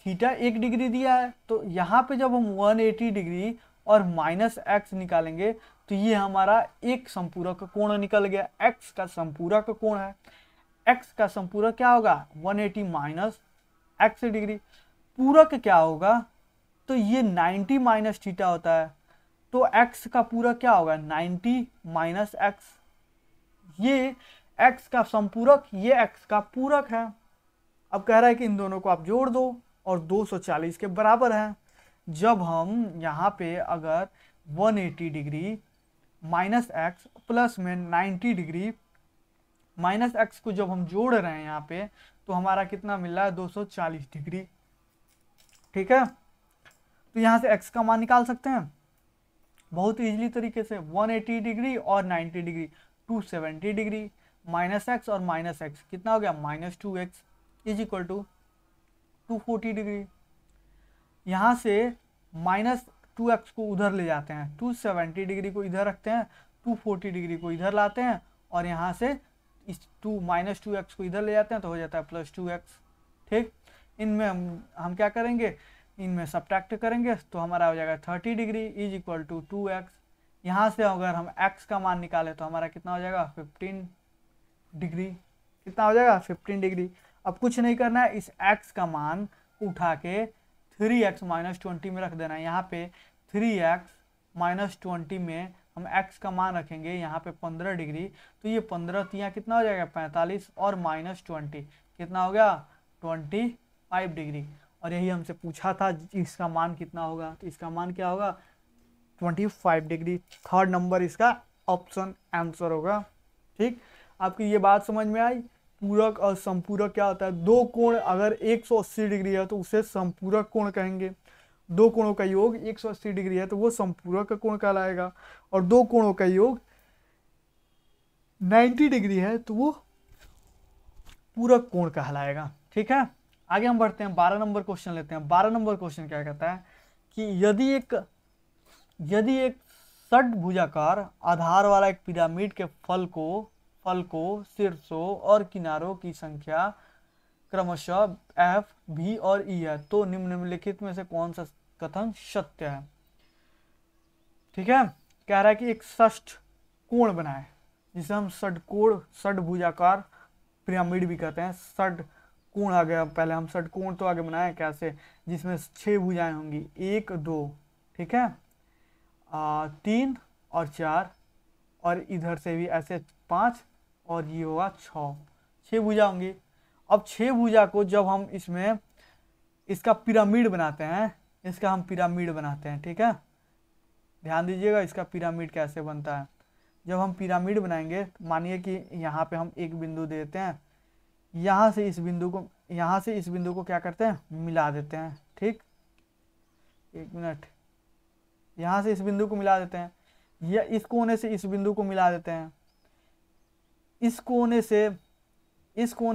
Theta 1 degree दिया है, तो यहाँ पे जब हम 180 डिग्री और -x निकालेंगे तो ये हमारा एक संपूरक कोण निकल गया। x का संपूरक कोण है, x का संपूरक क्या होगा? 180 माइनस x डिग्री। पूरक क्या होगा? तो ये 90 माइनस थीटा होता है, तो x का पूरक क्या होगा? 90 माइनस x। ये x का संपूरक, ये x का पूरक है। अब कह रहा है कि इन दोनों को आप जोड़ दो और 240 के बराबर है। जब हम यहाँ पे अगर 180 डिग्री माइनस एक्स प्लस में 90 डिग्री माइनस एक्स को जब हम जोड़ रहे हैं यहाँ पे, तो हमारा कितना मिल रहा है? 240 डिग्री। ठीक है, तो यहाँ से x का मान निकाल सकते हैं बहुत इजीली तरीके से। 180 डिग्री और 90 डिग्री 270 डिग्री, माइनस एक्स और माइनस एक्स कितना हो गया? -2x is equal to 240 degree. यहाँ से -2x को उधर ले जाते हैं, 270 डिग्री को इधर रखते हैं, 240 डिग्री को इधर लाते हैं और यहाँ से इस -2x को इधर ले जाते हैं तो हो जाता है +2x। ठीक, इनमें हम क्या करेंगे, इनमें सब्ट्रैक्ट करेंगे तो हमारा हो जाएगा 30 degree is equal to 2x। यहाँ से अगर हम x का मान निकालें तो हमारा कितना हो जाएगा 15 डिग्री। कितना हो जाएगा 15 डिग्री। अब कुछ नहीं करना है, इस x का मान उठा के 3x - 20 में रख देना है। यहाँ पे 3x - 20 में हम x का मान रखेंगे यहाँ पे 15 डिग्री, तो ये 15 तिया कितना हो जाएगा 45 और -20 कितना हो गया 25 डिग्री। और यही हमसे पूछा था इसका मान कितना होगा, तो इसका मान क्या होगा 25 डिग्री। थर्ड नंबर इसका ऑप्शन आंसर होगा। ठीक, आपकी ये बात समझ में आई। पूरक और संपूरक क्या होता है, दो कोण अगर 180 डिग्री है तो उसे संपूरक कोण कहेंगे। दो कोणों का योग 180 डिग्री है तो वो संपूरक का कोण कहलाएगा, और दो कोणों का योग 90 डिग्री है तो वो पूरक कोण कहलाएगा। ठीक है, आगे हम बढ़ते हैं, 12 नंबर क्वेश्चन लेते हैं। 12 नंबर क्वेश्चन क्या कहता है कि यदि एक षटभुजाकार आधार वाला एक पिरामिड के फल को शीर्षों और किनारों की संख्या क्रमशः f, v और e है, तो निम्नलिखित में से कौन सा कथन सत्य है। ठीक है, कह रहा है कि एक षष्ठ कोण बनाए, जिसे हम षटभुजाकार पिरामिड भी कहते हैं। षट कोण आ गया, पहले हम षटकोण तो आगे बनाए कैसे, जिसमें 6 भुजाएं होंगी, 1 2, ठीक है, 3 और 4, और इधर से भी ऐसे 5 और ये होगा 6 भुजा होंगी। अब 6 भुजा को जब हम इसमें इसका पिरामिड बनाते हैं, इसका हम पिरामिड बनाते हैं। ठीक है, ध्यान दीजिएगा इसका पिरामिड कैसे बनता है। जब हम पिरामिड बनाएंगे, मानिए कि यहाँ पे हम एक बिंदु देते हैं, यहाँ से इस बिंदु को क्या करते हैं मिला देते हैं। ठीक, एक मिनट, यहाँ से इस बिंदु को मिला देते हैं, या इस कोने से इस बिंदु को मिला देते हैं, इस कोने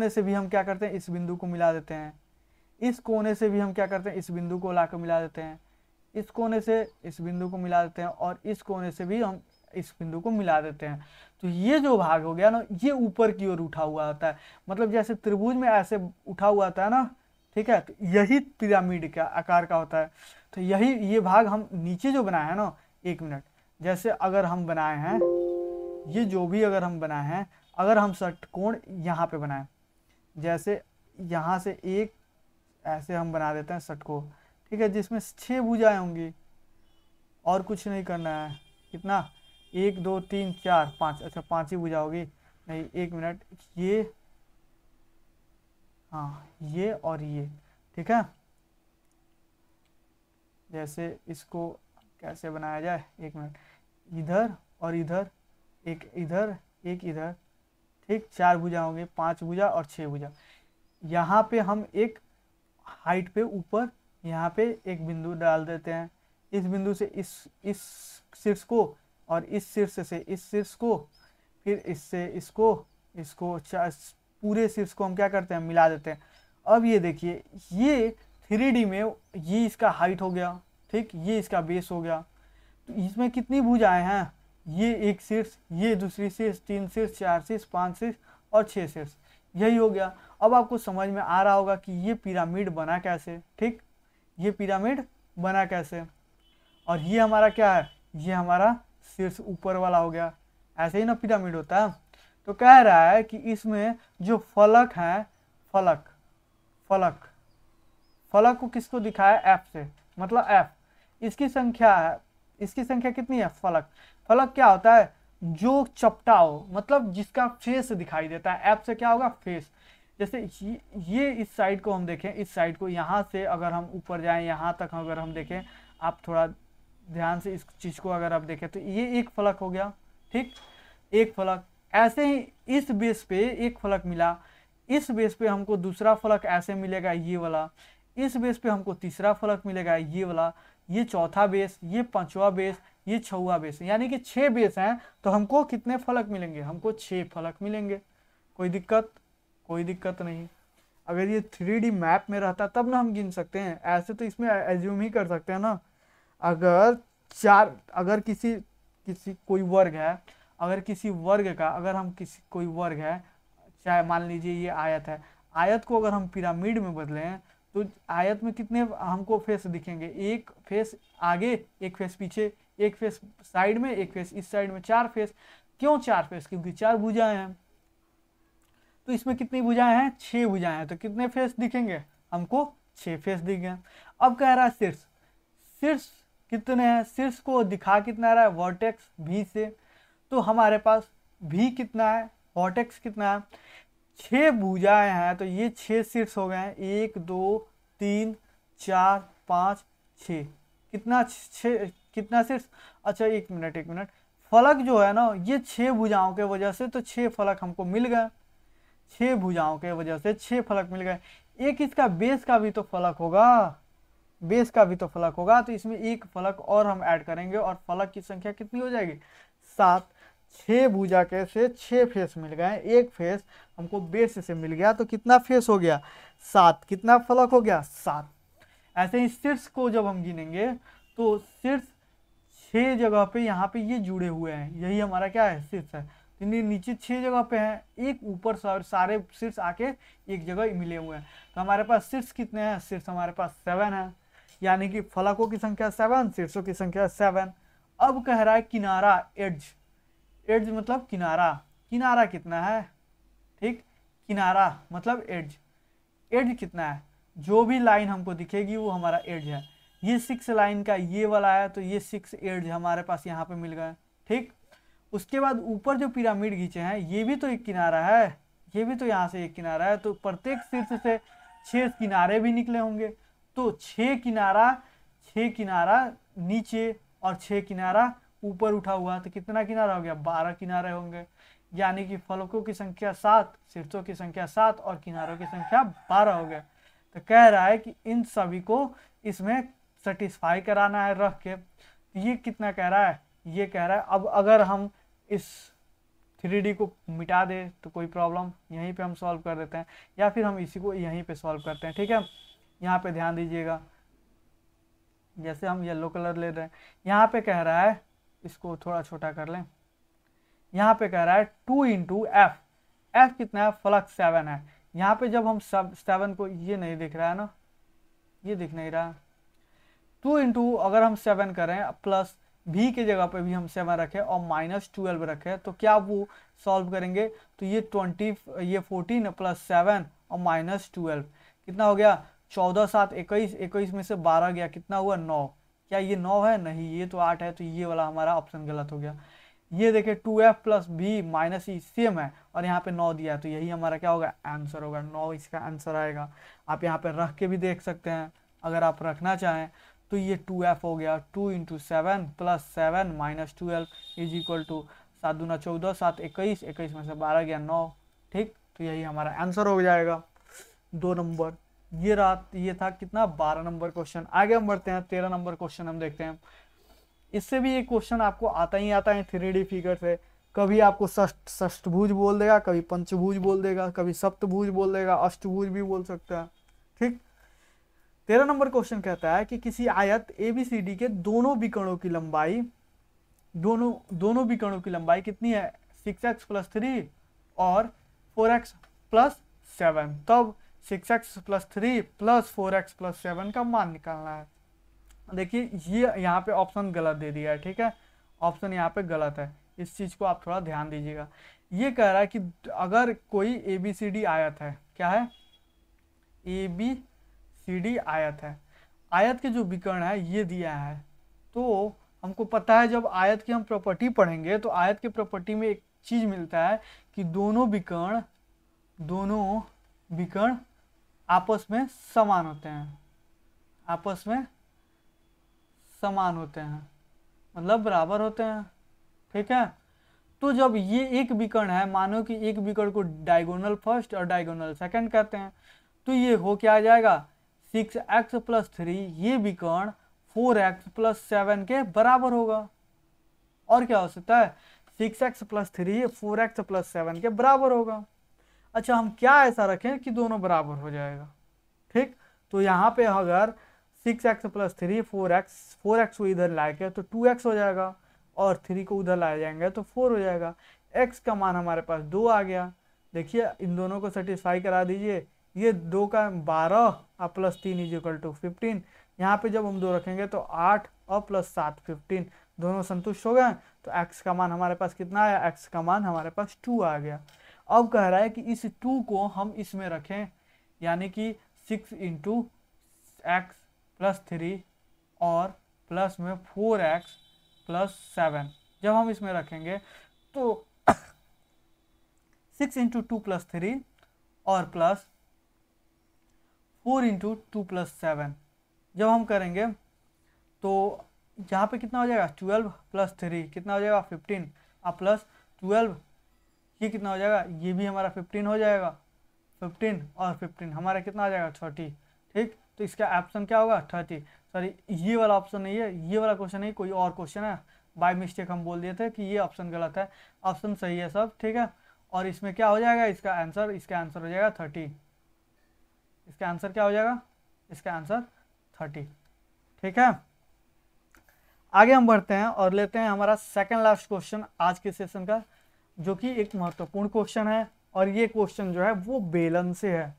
से भी हम क्या करते हैं इस बिंदु को मिला देते हैं, इस कोने से भी हम क्या करते हैं इस बिंदु को लाकर मिला देते हैं, इस कोने से इस बिंदु को मिला देते हैं, और इस कोने से भी हम इस बिंदु को मिला देते हैं। तो ये जो भाग हो गया ना, ये ऊपर की ओर उठा हुआ होता है, मतलब जैसे त्रिभुज में ऐसे उठा हुआ होता है ना। ठीक है, तो यही पिरामिड का आकार का होता है। तो यही ये भाग हम नीचे जो बनाए हैं ना, एक मिनट, जैसे अगर हम बनाए हैं ये जो भी अगर हम बनाए हैं, अगर हम षटकोण यहाँ पे बनाए, जैसे यहाँ से एक ऐसे हम बना देते हैं षटकोण, ठीक है, जिसमें 6 भुजाएं होंगी, और कुछ नहीं करना है। कितना 1 2 3 4 5, अच्छा 5 ही भुजा होगी, नहीं एक मिनट, ये हाँ ये और ये। ठीक है, जैसे इसको कैसे बनाया जाए, एक मिनट, इधर और इधर, एक इधर एक इधर, ठीक, 4 भुजा होंगे, 5 भुजा और 6 भुजा। यहाँ पे हम एक हाइट पे ऊपर यहाँ पे एक बिंदु डाल देते हैं, इस बिंदु से इस शीर्ष को, और इस शीर्ष से इस शीर्ष को, फिर इससे इसको पूरे शीर्ष को हम क्या करते हैं मिला देते हैं। अब ये देखिए, ये 3D में ये इसका हाइट हो गया, ठीक, ये इसका बेस हो गया। तो इसमें कितनी भुजाएं हैं, ये एक शीर्ष, ये दूसरी शीर्ष, 3 शीर्ष, 4 शीर्ष, 5 शीर्ष और 6 शीर्ष, यही हो गया। अब आपको समझ में आ रहा होगा कि ये पिरामिड बना कैसे। ठीक, ये पिरामिड बना कैसे, और ये हमारा क्या है, ये हमारा शीर्ष ऊपर वाला हो गया। ऐसे ही ना पिरामिड होता है। तो कह रहा है कि इसमें जो फलक है, फलक को किसको दिखाया, एफ से, मतलब एफ इसकी संख्या है। इसकी संख्या कितनी है, फलक क्या होता है, जो चपटा हो, मतलब जिसका फेस दिखाई देता है। एफ से क्या होगा, फेस। जैसे ये इस साइड को हम देखें, इस साइड को, यहाँ से अगर हम ऊपर जाएं, यहाँ तक अगर हम देखें, आप थोड़ा ध्यान से इस चीज़ को अगर आप देखें, तो ये एक फलक हो गया। ठीक, एक फलक। ऐसे ही इस बेस पे एक फलक मिला, इस बेस पे हमको दूसरा फलक ऐसे मिलेगा, ये वाला। इस बेस पे हमको तीसरा फलक मिलेगा, ये वाला। ये चौथा बेस, ये पांचवा बेस, ये छठा बेस, यानी कि 6 बेस हैं। तो हमको कितने फलक मिलेंगे, हमको 6 फलक मिलेंगे। कोई दिक्कत नहीं। अगर ये 3D मैप में रहता तब ना हम गिन सकते हैं, ऐसे तो इसमें एज्यूम ही कर सकते हैं ना। अगर चार, अगर किसी किसी कोई वर्ग है, अगर किसी वर्ग का, अगर हम किसी कोई वर्ग है, चाहे मान लीजिए ये आयत है, आयत को अगर हम पिरामिड में बदलें तो आयत में कितने हमको फेस दिखेंगे, एक फेस आगे, एक फेस पीछे, एक फेस साइड में, एक फेस इस साइड में, चार फेस। क्यों चार फेस? क्योंकि चार भुजाएं हैं। तो इसमें कितनी भुजाएं हैं? 6 भुजाएं हैं। तो कितने फेस दिखेंगे हमको? 6 फेस दिख गए। अब कह रहा है शीर्ष, शीर्ष कितने हैं? शीर्ष को दिखा कितना रहा है? वर्टेक्स भी से। तो हमारे पास भी कितना है, वर्टेक्स कितना है? 6 भुजाएं हैं, तो ये 6 शीर्ष हो गए हैं। 1 2 3 4 5 6। कितना? 6 कितना शीर्ष? अच्छा एक मिनट, फलक जो है ना, ये 6 भुजाओं के वजह से तो 6 फलक हमको मिल गए। 6 भुजाओं के वजह से 6 फलक मिल गए। एक इसका बेस का भी तो फलक होगा, बेस का भी तो फलक होगा। तो इसमें एक फलक और हम ऐड करेंगे और फलक की संख्या कितनी हो जाएगी? 7। 6 भुजा के से 6 फेस मिल गए, एक फेस हमको बेस से मिल गया, तो कितना फेस हो गया? 7। कितना फलक हो गया? 7। ऐसे ही शीर्ष को जब हम गिनेंगे तो शीर्ष 6 जगह पे यहाँ पे ये जुड़े हुए हैं, यही हमारा क्या है? शीर्ष है। तो नीचे 6 जगह पे हैं, एक ऊपर सारे शीर्ष आके एक जगह मिले हुए हैं। तो हमारे पास शीर्ष कितने हैं? शीर्ष हमारे पास 7 है, यानी कि फलकों की संख्या 7, शीर्षों की संख्या 7। अब कह रहा है किनारा, एड्ज। एड्ज मतलब किनारा। किनारा कितना है? ठीक, किनारा मतलब एड्ज। एड्ज कितना है? जो भी लाइन हमको दिखेगी वो हमारा एड्ज है। ये 6 लाइन का ये वाला है, तो ये 6 एड्ज हमारे पास यहाँ पे मिल गए। ठीक, उसके बाद ऊपर जो पिरामिड खींचे हैं ये भी तो एक किनारा है, ये भी तो यहाँ से एक किनारा है। तो प्रत्येक शीर्ष से 6 किनारे भी निकले होंगे। तो 6 किनारा नीचे और 6 किनारा ऊपर उठा हुआ, तो कितना किनारा हो गया? 12 किनारे होंगे। यानी कि फलकों की संख्या 7, शीर्षों की संख्या 7 और किनारों की संख्या 12 हो गया। तो कह रहा है कि इन सभी को इसमें सेटिस्फाई कराना है रख के। ये कितना कह रहा है? ये कह रहा है। अब अगर हम इस 3D को मिटा दे तो कोई प्रॉब्लम, यहीं पे हम सॉल्व कर देते हैं, या फिर हम इसी को यहीं पे सॉल्व करते हैं। ठीक है, यहाँ पे ध्यान दीजिएगा, जैसे हम येलो कलर ले रहे हैं, यहाँ पे कह रहा है, इसको थोड़ा छोटा कर लें, यहाँ पे कह रहा है 2 इंटू एफ। एफ कितना है? फलक 7 है। यहाँ पे जब हम 7 को, ये नहीं दिख रहा है ना, ये दिख नहीं रहा। 2 इंटू अगर हम 7 करें प्लस भी के जगह पे भी हम 7 रखें और -12 रखें, तो क्या वो सॉल्व करेंगे? तो ये 14 प्लस 7 और -12 कितना हो गया? 14 7 21, 21 में से 12 गया, कितना हुआ? 9। क्या ये 9 है? नहीं, ये तो 8 है। तो ये वाला हमारा ऑप्शन गलत हो गया। ये देखिए 2f प्लस बी माइनस ई सेम है और यहाँ पे 9 दिया है, तो यही हमारा क्या होगा? आंसर होगा। 9 इसका आंसर आएगा। आप यहाँ पे रख के भी देख सकते हैं अगर आप रखना चाहें। तो ये 2f हो गया, 2 into 7 plus 7 minus 12 is equal to 7 दूना 14, 7 21, 21 में से 12 गया 9। ठीक, तो यही हमारा आंसर हो जाएगा 2 नंबर। ये था कितना? 12 नंबर क्वेश्चन। आगे हम बढ़ते हैं, 13 नंबर क्वेश्चन हम देखते हैं। इससे भी एक क्वेश्चन आपको आता ही आता है 3D फिगर से। कभी आपको षष्ठभुज बोल देगा, कभी पंचभुज बोल देगा, कभी सप्तभुज बोल देगा, अष्टभुज भी बोल सकता है। ठीक, 13 नंबर क्वेश्चन कहता है कि किसी आयत ABCD के दोनों विकर्णों की लंबाई, दोनों विकर्णों की लंबाई कितनी है? 6x प्लस 3 और 4x प्लस 7। तब 6x plus 3 plus 4x plus 7 का मान निकालना है। देखिए ये यहाँ पे ऑप्शन गलत दे दिया है। ठीक है, ऑप्शन यहाँ पे गलत है, इस चीज को आप थोड़ा ध्यान दीजिएगा। ये कह रहा है कि अगर कोई ABCD आयत है, क्या है? ABCD आयत है, आयत के जो विकर्ण है ये दिया है। तो हमको पता है जब आयत की हम प्रॉपर्टी पढ़ेंगे तो आयत के प्रॉपर्टी में एक चीज मिलता है कि दोनों विकर्ण आपस में समान होते हैं, आपस में समान होते हैं, मतलब बराबर होते हैं। ठीक है, तो जब ये एक विकर्ण है, मानो कि एक विकर्ण को डायगोनल फर्स्ट और डायगोनल सेकंड कहते हैं, तो ये हो क्या आ जाएगा? 6x प्लस 3 ये विकर्ण 4x प्लस 7 के बराबर होगा। और क्या हो सकता है? 6x प्लस 3 4x प्लस 7 के बराबर होगा। अच्छा हम क्या ऐसा रखें कि दोनों बराबर हो जाएगा, ठीक। तो यहाँ पे अगर 6x प्लस 3 4x को इधर लाएंगे तो 2x हो जाएगा, और 3 को उधर लाए जाएंगे तो 4 हो जाएगा। x का मान हमारे पास 2 आ गया। देखिए इन दोनों को सेटिस्फाई करा दीजिए, ये 2 का 12 और प्लस 3 इज इक्वल टू 15। यहाँ पे जब हम 2 रखेंगे तो 8 और प्लस 7 15, दोनों संतुष्ट हो गए। तो x का मान हमारे पास कितना आया, x का मान हमारे पास 2 आ गया। अब कह रहा है कि इस 2 को हम इसमें रखें, यानी कि 6 इंटू एक्स प्लस 3 और प्लस में 4x प्लस 7, जब हम इसमें रखेंगे तो 6 इंटू 2 प्लस 3 और प्लस 4 इंटू 2 प्लस 7, जब हम करेंगे तो यहाँ पे कितना हो जाएगा 12 प्लस 3 कितना हो जाएगा 15 और प्लस 12 ये कितना हो जाएगा, ये भी हमारा 15 हो जाएगा। 15 और 15 हमारा कितना आ जाएगा 30, ठीक। तो इसका ऑप्शन क्या होगा 30। सॉरी ये वाला ऑप्शन नहीं है, ये वाला क्वेश्चन नहीं, कोई और क्वेश्चन है, बाय मिस्टेक हम बोल दिए थे कि ये ऑप्शन गलत है, ऑप्शन सही है सब, ठीक है। और इसमें क्या हो जाएगा इसका आंसर हो जाएगा 30। इसका आंसर क्या हो जाएगा, इसका आंसर 30, ठीक है। आगे हम बढ़ते हैं और लेते हैं हमारा सेकंड लास्ट क्वेश्चन आज के सेशन का, जो कि एक महत्वपूर्ण क्वेश्चन है। और ये क्वेश्चन जो है वो बेलन से है,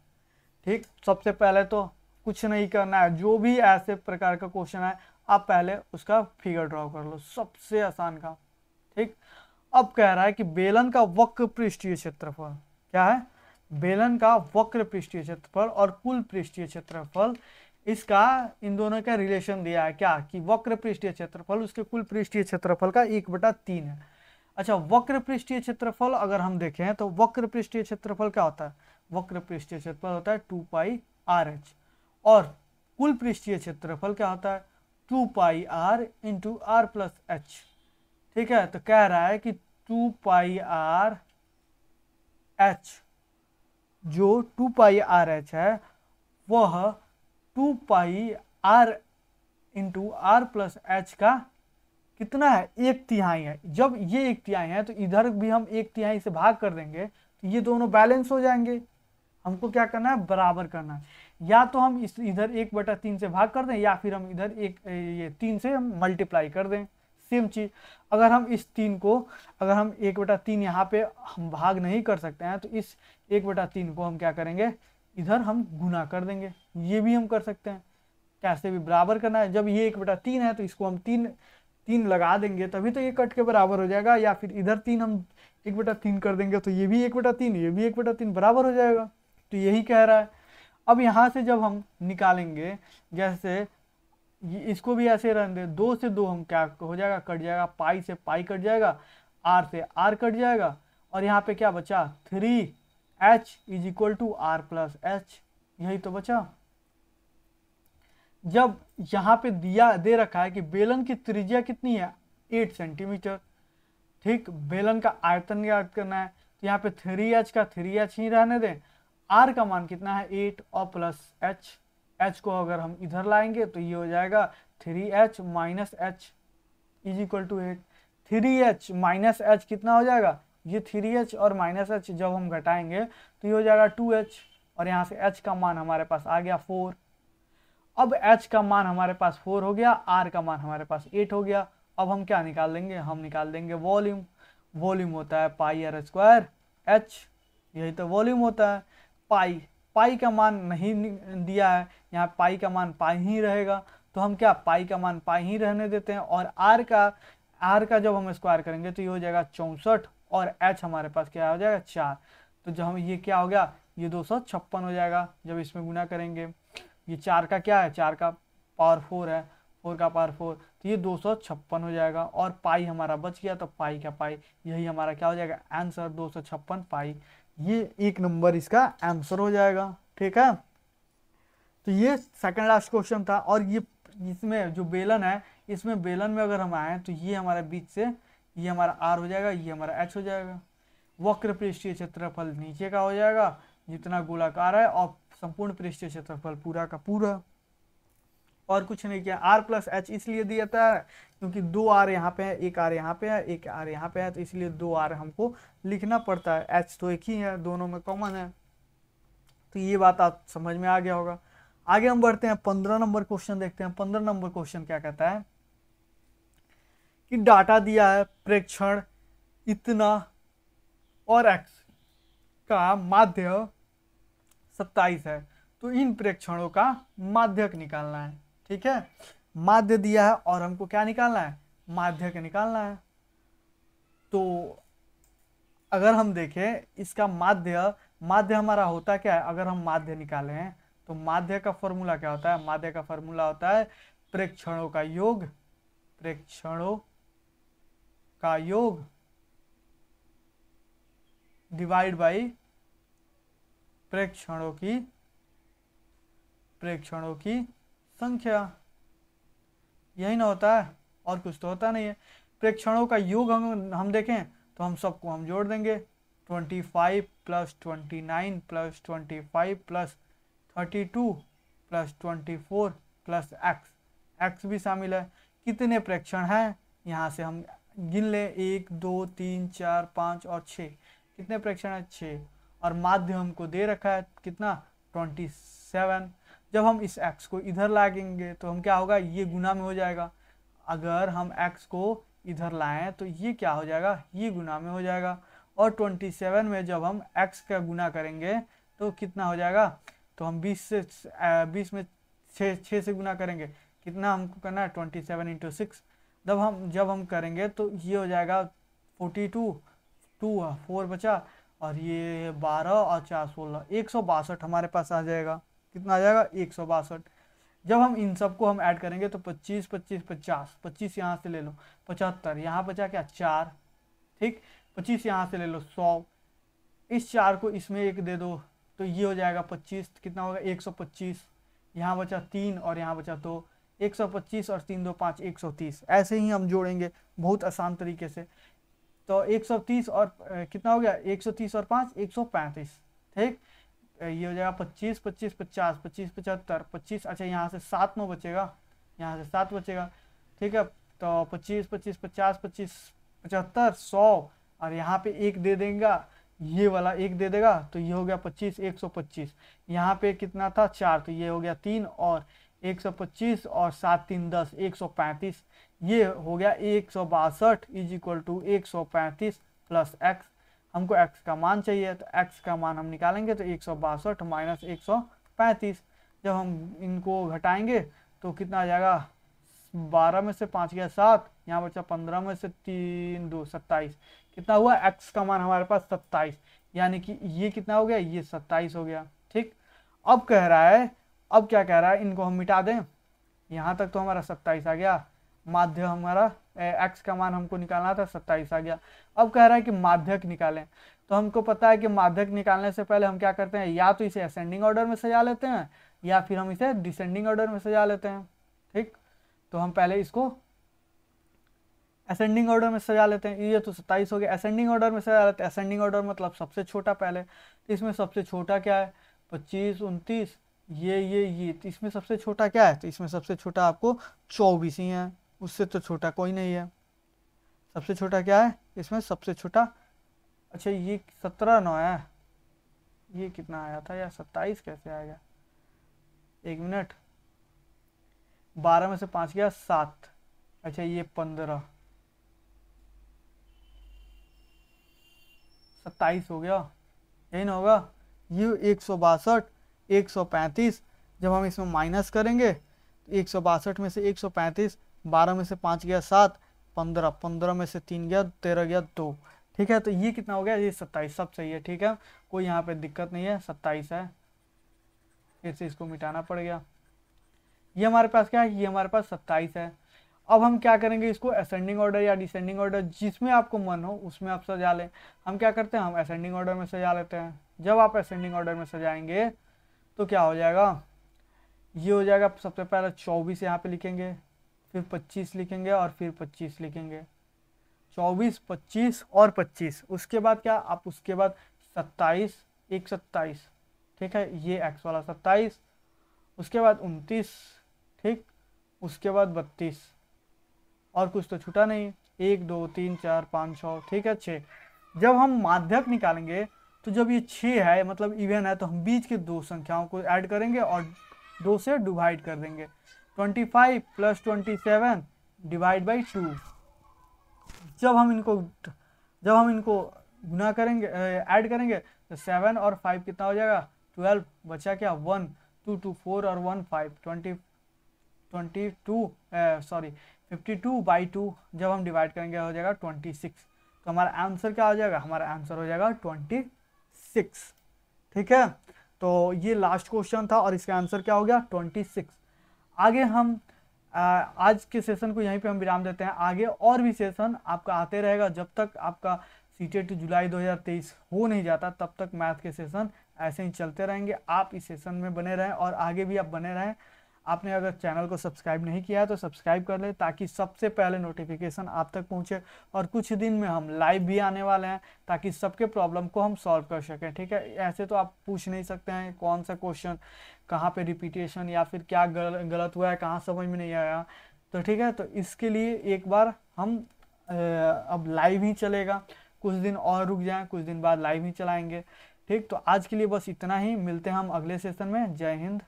ठीक। सबसे पहले तो कुछ नहीं करना है, जो भी ऐसे प्रकार का क्वेश्चन है आप पहले उसका फिगर ड्रॉ कर लो, सबसे आसान काम, ठीक। अब कह रहा है कि बेलन का वक्र पृष्ठीय क्षेत्रफल क्या है, बेलन का वक्र पृष्ठीय क्षेत्रफल और कुल पृष्ठीय क्षेत्रफल, इसका इन दोनों का रिलेशन दिया है क्या, कि वक्र पृष्ठीय क्षेत्रफल उसके कुल पृष्ठीय क्षेत्रफल का 1/3 है। अच्छा वक्र पृष्ठीय क्षेत्रफल अगर हम देखें तो वक्र पृष्ठीय क्षेत्रफल क्या होता है, वक्र पृष्ठीय क्षेत्रफल होता है 2πrh, और कुल पृष्ठीय क्षेत्रफल क्या होता है 2πr into are plus H, ठीक है। तो कह रहा है कि 2πrh, जो 2πrh है वह 2πr into are plus H का कितना है 1/3 है। जब ये 1/3 है तो इधर भी हम 1/3 से भाग कर देंगे तो ये दोनों बैलेंस हो जाएंगे। हमको क्या करना है, बराबर करना है। या तो हम इस इधर 1/3 से भाग कर दें, या फिर हम इधर ये 3 से हम मल्टीप्लाई कर दें, सेम चीज। अगर हम इस 3 को, अगर हम 1/3 यहाँ पे हम भाग नहीं कर सकते हैं तो इस 1/3 को हम क्या करेंगे, इधर हम गुना कर देंगे, ये भी हम कर सकते हैं। कैसे भी बराबर करना है, जब ये 1/3 है तो इसको हम 3 लगा देंगे तभी तो ये कट के बराबर हो जाएगा, या फिर इधर 3 हम 1/3 कर देंगे तो ये भी 1/3 ये भी 1/3 बराबर हो जाएगा। तो यही कह रहा है। अब यहाँ से जब हम निकालेंगे, जैसे इसको भी ऐसे रहने दे, 2 से 2 हम क्या हो जाएगा, कट जाएगा, पाई से पाई कट जाएगा, आर से आर कट जाएगा, और यहाँ पे क्या बचा 3h is equal to R plus H, यही तो बचा। जब यहाँ पे दे रखा है कि बेलन की त्रिज्या कितनी है 8 सेंटीमीटर, ठीक। बेलन का आयतन याद करना है, तो यहाँ पे 3h का 3h ही रहने दें, r का मान कितना है 8 और प्लस h को अगर हम इधर लाएंगे तो ये हो जाएगा 3h minus H is equal to 8। 3h minus H कितना हो जाएगा, ये 3h और माइनस एच जब हम घटाएंगे तो ये हो जाएगा 2h, और यहाँ से h का मान हमारे पास आ गया 4। अब h का मान हमारे पास 4 हो गया, r का मान हमारे पास 8 हो गया। अब हम क्या निकाल देंगे, हम निकाल देंगे वॉल्यूम। वॉल्यूम होता है पाई आर स्क्वायर h, यही तो वॉल्यूम होता है। पाई का मान नहीं दिया है, यहाँ पाई का मान पाई ही रहेगा, तो हम क्या पाई का मान पाई ही रहने देते हैं। और आर का जब हम स्क्वायर करेंगे तो ये हो जाएगा 64, और h हमारे पास क्या हो जाएगा 4। तो जब हम ये क्या हो गया, ये 256 हो जाएगा जब इसमें गुना करेंगे। ये 4 का क्या है, 4 का पावर 4 है, 4 का पावर 4, तो ये 256 हो जाएगा। और पाई हमारा बच गया, तो पाई का पाई यही हमारा क्या हो जाएगा आंसर 256 पाई, ये 1 नंबर इसका आंसर हो जाएगा, ठीक है। तो ये सेकंड लास्ट क्वेश्चन था। और ये इसमें जो बेलन है, इसमें बेलन में अगर हम आए तो ये हमारे बीच से ये हमारा आर हो जाएगा, ये हमारा एच हो जाएगा। वक्र पृष्ठीय क्षेत्रफल नीचे का हो जाएगा जितना गोलाकार है, और संपूर्ण पृष्ठीय क्षेत्रफल पूरा का पूरा। और कुछ नहीं किया। आर प्लस एच इसलिए दिया था क्योंकि दो आर यहाँ पे है, एक आर यहाँ पे है, एक आर यहाँ पे है, तो इसलिए दो आर हमको लिखना पड़ता है। एच तो एक ही है, दोनों में कॉमन है। तो ये बात आप समझ में आ गया होगा। आगे हम बढ़ते हैं, 15 नंबर क्वेश्चन देखते हैं। 15 नंबर क्वेश्चन क्या कहता है कि डाटा दिया है प्रेक्षण इतना और एक्स का माध्य 27 है, तो इन प्रेक्षणों का माध्यक निकालना है। ठीक है, माध्य दिया है और हमको क्या निकालना है, माध्यक निकालना है। तो अगर हम देखें इसका माध्य, माध्य हमारा होता क्या है, अगर हम माध्य निकाले हैं तो माध्य का फॉर्मूला क्या होता है, माध्य का फॉर्मूला होता है प्रेक्षणों का योग, प्रेक्षणों का योग डिवाइड बाई प्रेक्षणों की संख्या। यही ना होता है, और कुछ तो होता नहीं है। प्रेक्षणों का योग हम देखें तो हम सबको हम जोड़ देंगे, 25 plus 29 plus 25 plus 32 plus 24 plus x, x भी शामिल है। कितने प्रेक्षण हैं यहाँ से हम गिन लें, 1 2 3 4 5 और 6। कितने प्रेक्षण है, 6। और माध्य हमको दे रखा है कितना, 27। जब हम इस x को इधर लाएंगे तो हम क्या होगा, ये गुना में हो जाएगा। अगर हम x को इधर लाएं तो ये क्या हो जाएगा, ये गुना में हो जाएगा। और 27 में जब हम x का गुना करेंगे तो कितना हो जाएगा, तो हम 20 में 6 से गुना करेंगे। कितना हमको करना है, 27 इंटू 6। जब हम करेंगे तो ये हो जाएगा 42, 2 4 बचा, और ये 12 और 4 16, 162 हमारे पास आ जाएगा। कितना आ जाएगा, 162। जब हम इन सबको हम ऐड करेंगे तो 25 25 50, 25 यहाँ से ले लो 75, यहाँ बचा क्या 4, ठीक। 25 यहाँ से ले लो 100, इस 4 को इसमें एक दे दो तो ये हो जाएगा 25। कितना होगा, 125। यहाँ बचा 3 और यहाँ बचा 2, 125 और 3 2 5, 130। ऐसे ही हम जोड़ेंगे बहुत आसान तरीके से। तो 130 और कितना हो गया, 130 और 5 135, ठीक। ये हो जाएगा 25 25 50 25 75 25। अच्छा यहाँ से 7 9 बचेगा, यहाँ से 7 बचेगा, ठीक है। तो 25 25 50 25 75 100, और यहाँ पे एक दे देगा, ये वाला एक दे देगा, तो ये हो गया 25 125। यहाँ पे कितना था 4, तो ये हो गया 3 और 125 और 7 3 10, 135। ये हो गया 162 is equal to 135 plus X. हमको x का मान चाहिए, तो x का मान हम निकालेंगे तो 162 माइनस 135। जब हम इनको घटाएंगे तो कितना आ जाएगा, 12 में से 5 गया 7, यहाँ बचा 15 में से 3 2 27। कितना हुआ, x का मान हमारे पास 27, यानी कि ये कितना हो गया, ये 27 हो गया, ठीक। अब कह रहा है, अब क्या कह रहा है, इनको हम मिटा दें। यहाँ तक तो हमारा 27 आ गया, माध्य हमारा x का मान हमको निकालना था 27 आ गया। अब कह रहा है कि माध्यक निकालें, तो हमको पता है कि माध्यक निकालने से पहले हम क्या करते हैं, या तो इसे असेंडिंग ऑर्डर में सजा लेते हैं या फिर हम इसे डिसेंडिंग ऑर्डर में सजा लेते हैं, ठीक। तो हम पहले इसको असेंडिंग ऑर्डर में सजा लेते हैं। ये तो 27 हो गया, असेंडिंग ऑर्डर में सजा लेते हैं। असेंडिंग ऑर्डर मतलब सबसे छोटा पहले, तो इसमें सबसे छोटा क्या है, 25 29, ये तो इसमें सबसे छोटा क्या है, तो इसमें सबसे छोटा आपको 24 ही है, उससे तो छोटा कोई नहीं है। सबसे छोटा क्या है इसमें, सबसे छोटा, अच्छा ये 17 9 है, ये कितना आया था यार, 27 कैसे आएगा, 1 मिनट, 12 में से 5 गया 7, अच्छा ये 15, 27 हो गया, यही ना होगा। ये 162 135, जब हम इसमें माइनस करेंगे तो 162 में से 135, 12 में से 5 गया 7, 15, 15 में से 3 गया 13 गया 2, ठीक है। तो ये कितना हो गया, ये 27, सब सही है, ठीक है, कोई यहाँ पे दिक्कत नहीं है, 27 है। फिर से इसको मिटाना पड़ गया। ये हमारे पास क्या है, ये हमारे पास 27 है। अब हम क्या करेंगे, इसको असेंडिंग ऑर्डर या डिसेंडिंग ऑर्डर जिसमें आपको मन हो उसमें आप सजा लें। हम क्या करते हैं, हम असेंडिंग ऑर्डर में सजा लेते हैं। जब आप असेंडिंग ऑर्डर में सजाएंगे तो क्या हो जाएगा, ये हो जाएगा, सबसे पहले 24 यहाँ पे लिखेंगे, फिर 25 लिखेंगे और फिर 25 लिखेंगे, 24 25 और 25। उसके बाद क्या, आप उसके बाद 27 1 27, ठीक है, ये x वाला 27, उसके बाद 29, ठीक, उसके बाद 32, और कुछ तो छूटा नहीं, 1 2 3 4 5 6, ठीक है 6। जब हम माध्यक निकालेंगे तो जब ये 6 है मतलब इवन है, तो हम बीच के दो संख्याओं को ऐड करेंगे और 2 से डिवाइड कर देंगे। 25 + 27 डिवाइड बाई 2। जब हम इनको गुना करेंगे, ऐड करेंगे, तो 7 और 5 कितना हो जाएगा 12, बचा क्या 1, 2 2 4 और 1 5, 52/2 जब हम डिवाइड करेंगे हो जाएगा 26। तो हमारा आंसर क्या हो जाएगा, हमारा आंसर हो जाएगा 26। ठीक है, तो ये लास्ट क्वेश्चन था और इसका आंसर क्या हो गया 26। आगे हम आज के सेशन को यहीं पे हम विराम देते हैं। आगे और भी सेशन आपका आते रहेगा, जब तक आपका सीटेट जुलाई 2023 हो नहीं जाता तब तक मैथ के सेशन ऐसे ही चलते रहेंगे। आप इस सेशन में बने रहें और आगे भी आप बने रहें। आपने अगर चैनल को सब्सक्राइब नहीं किया है तो सब्सक्राइब कर लें, ताकि सबसे पहले नोटिफिकेशन आप तक पहुंचे। और कुछ दिन में हम लाइव भी आने वाले हैं, ताकि सबके प्रॉब्लम को हम सॉल्व कर सकें। ठीक है, ऐसे तो आप पूछ नहीं सकते हैं कौन सा क्वेश्चन कहाँ पे रिपीटेशन या फिर क्या गलत हुआ है, कहाँ समझ में नहीं आया। तो ठीक है, तो इसके लिए एक बार हम अब लाइव ही चलेगा, कुछ दिन और रुक जाएं, कुछ दिन बाद लाइव ही चलाएंगे। ठीक, तो आज के लिए बस इतना ही, मिलते हैं हम अगले सेशन में। जय हिंद।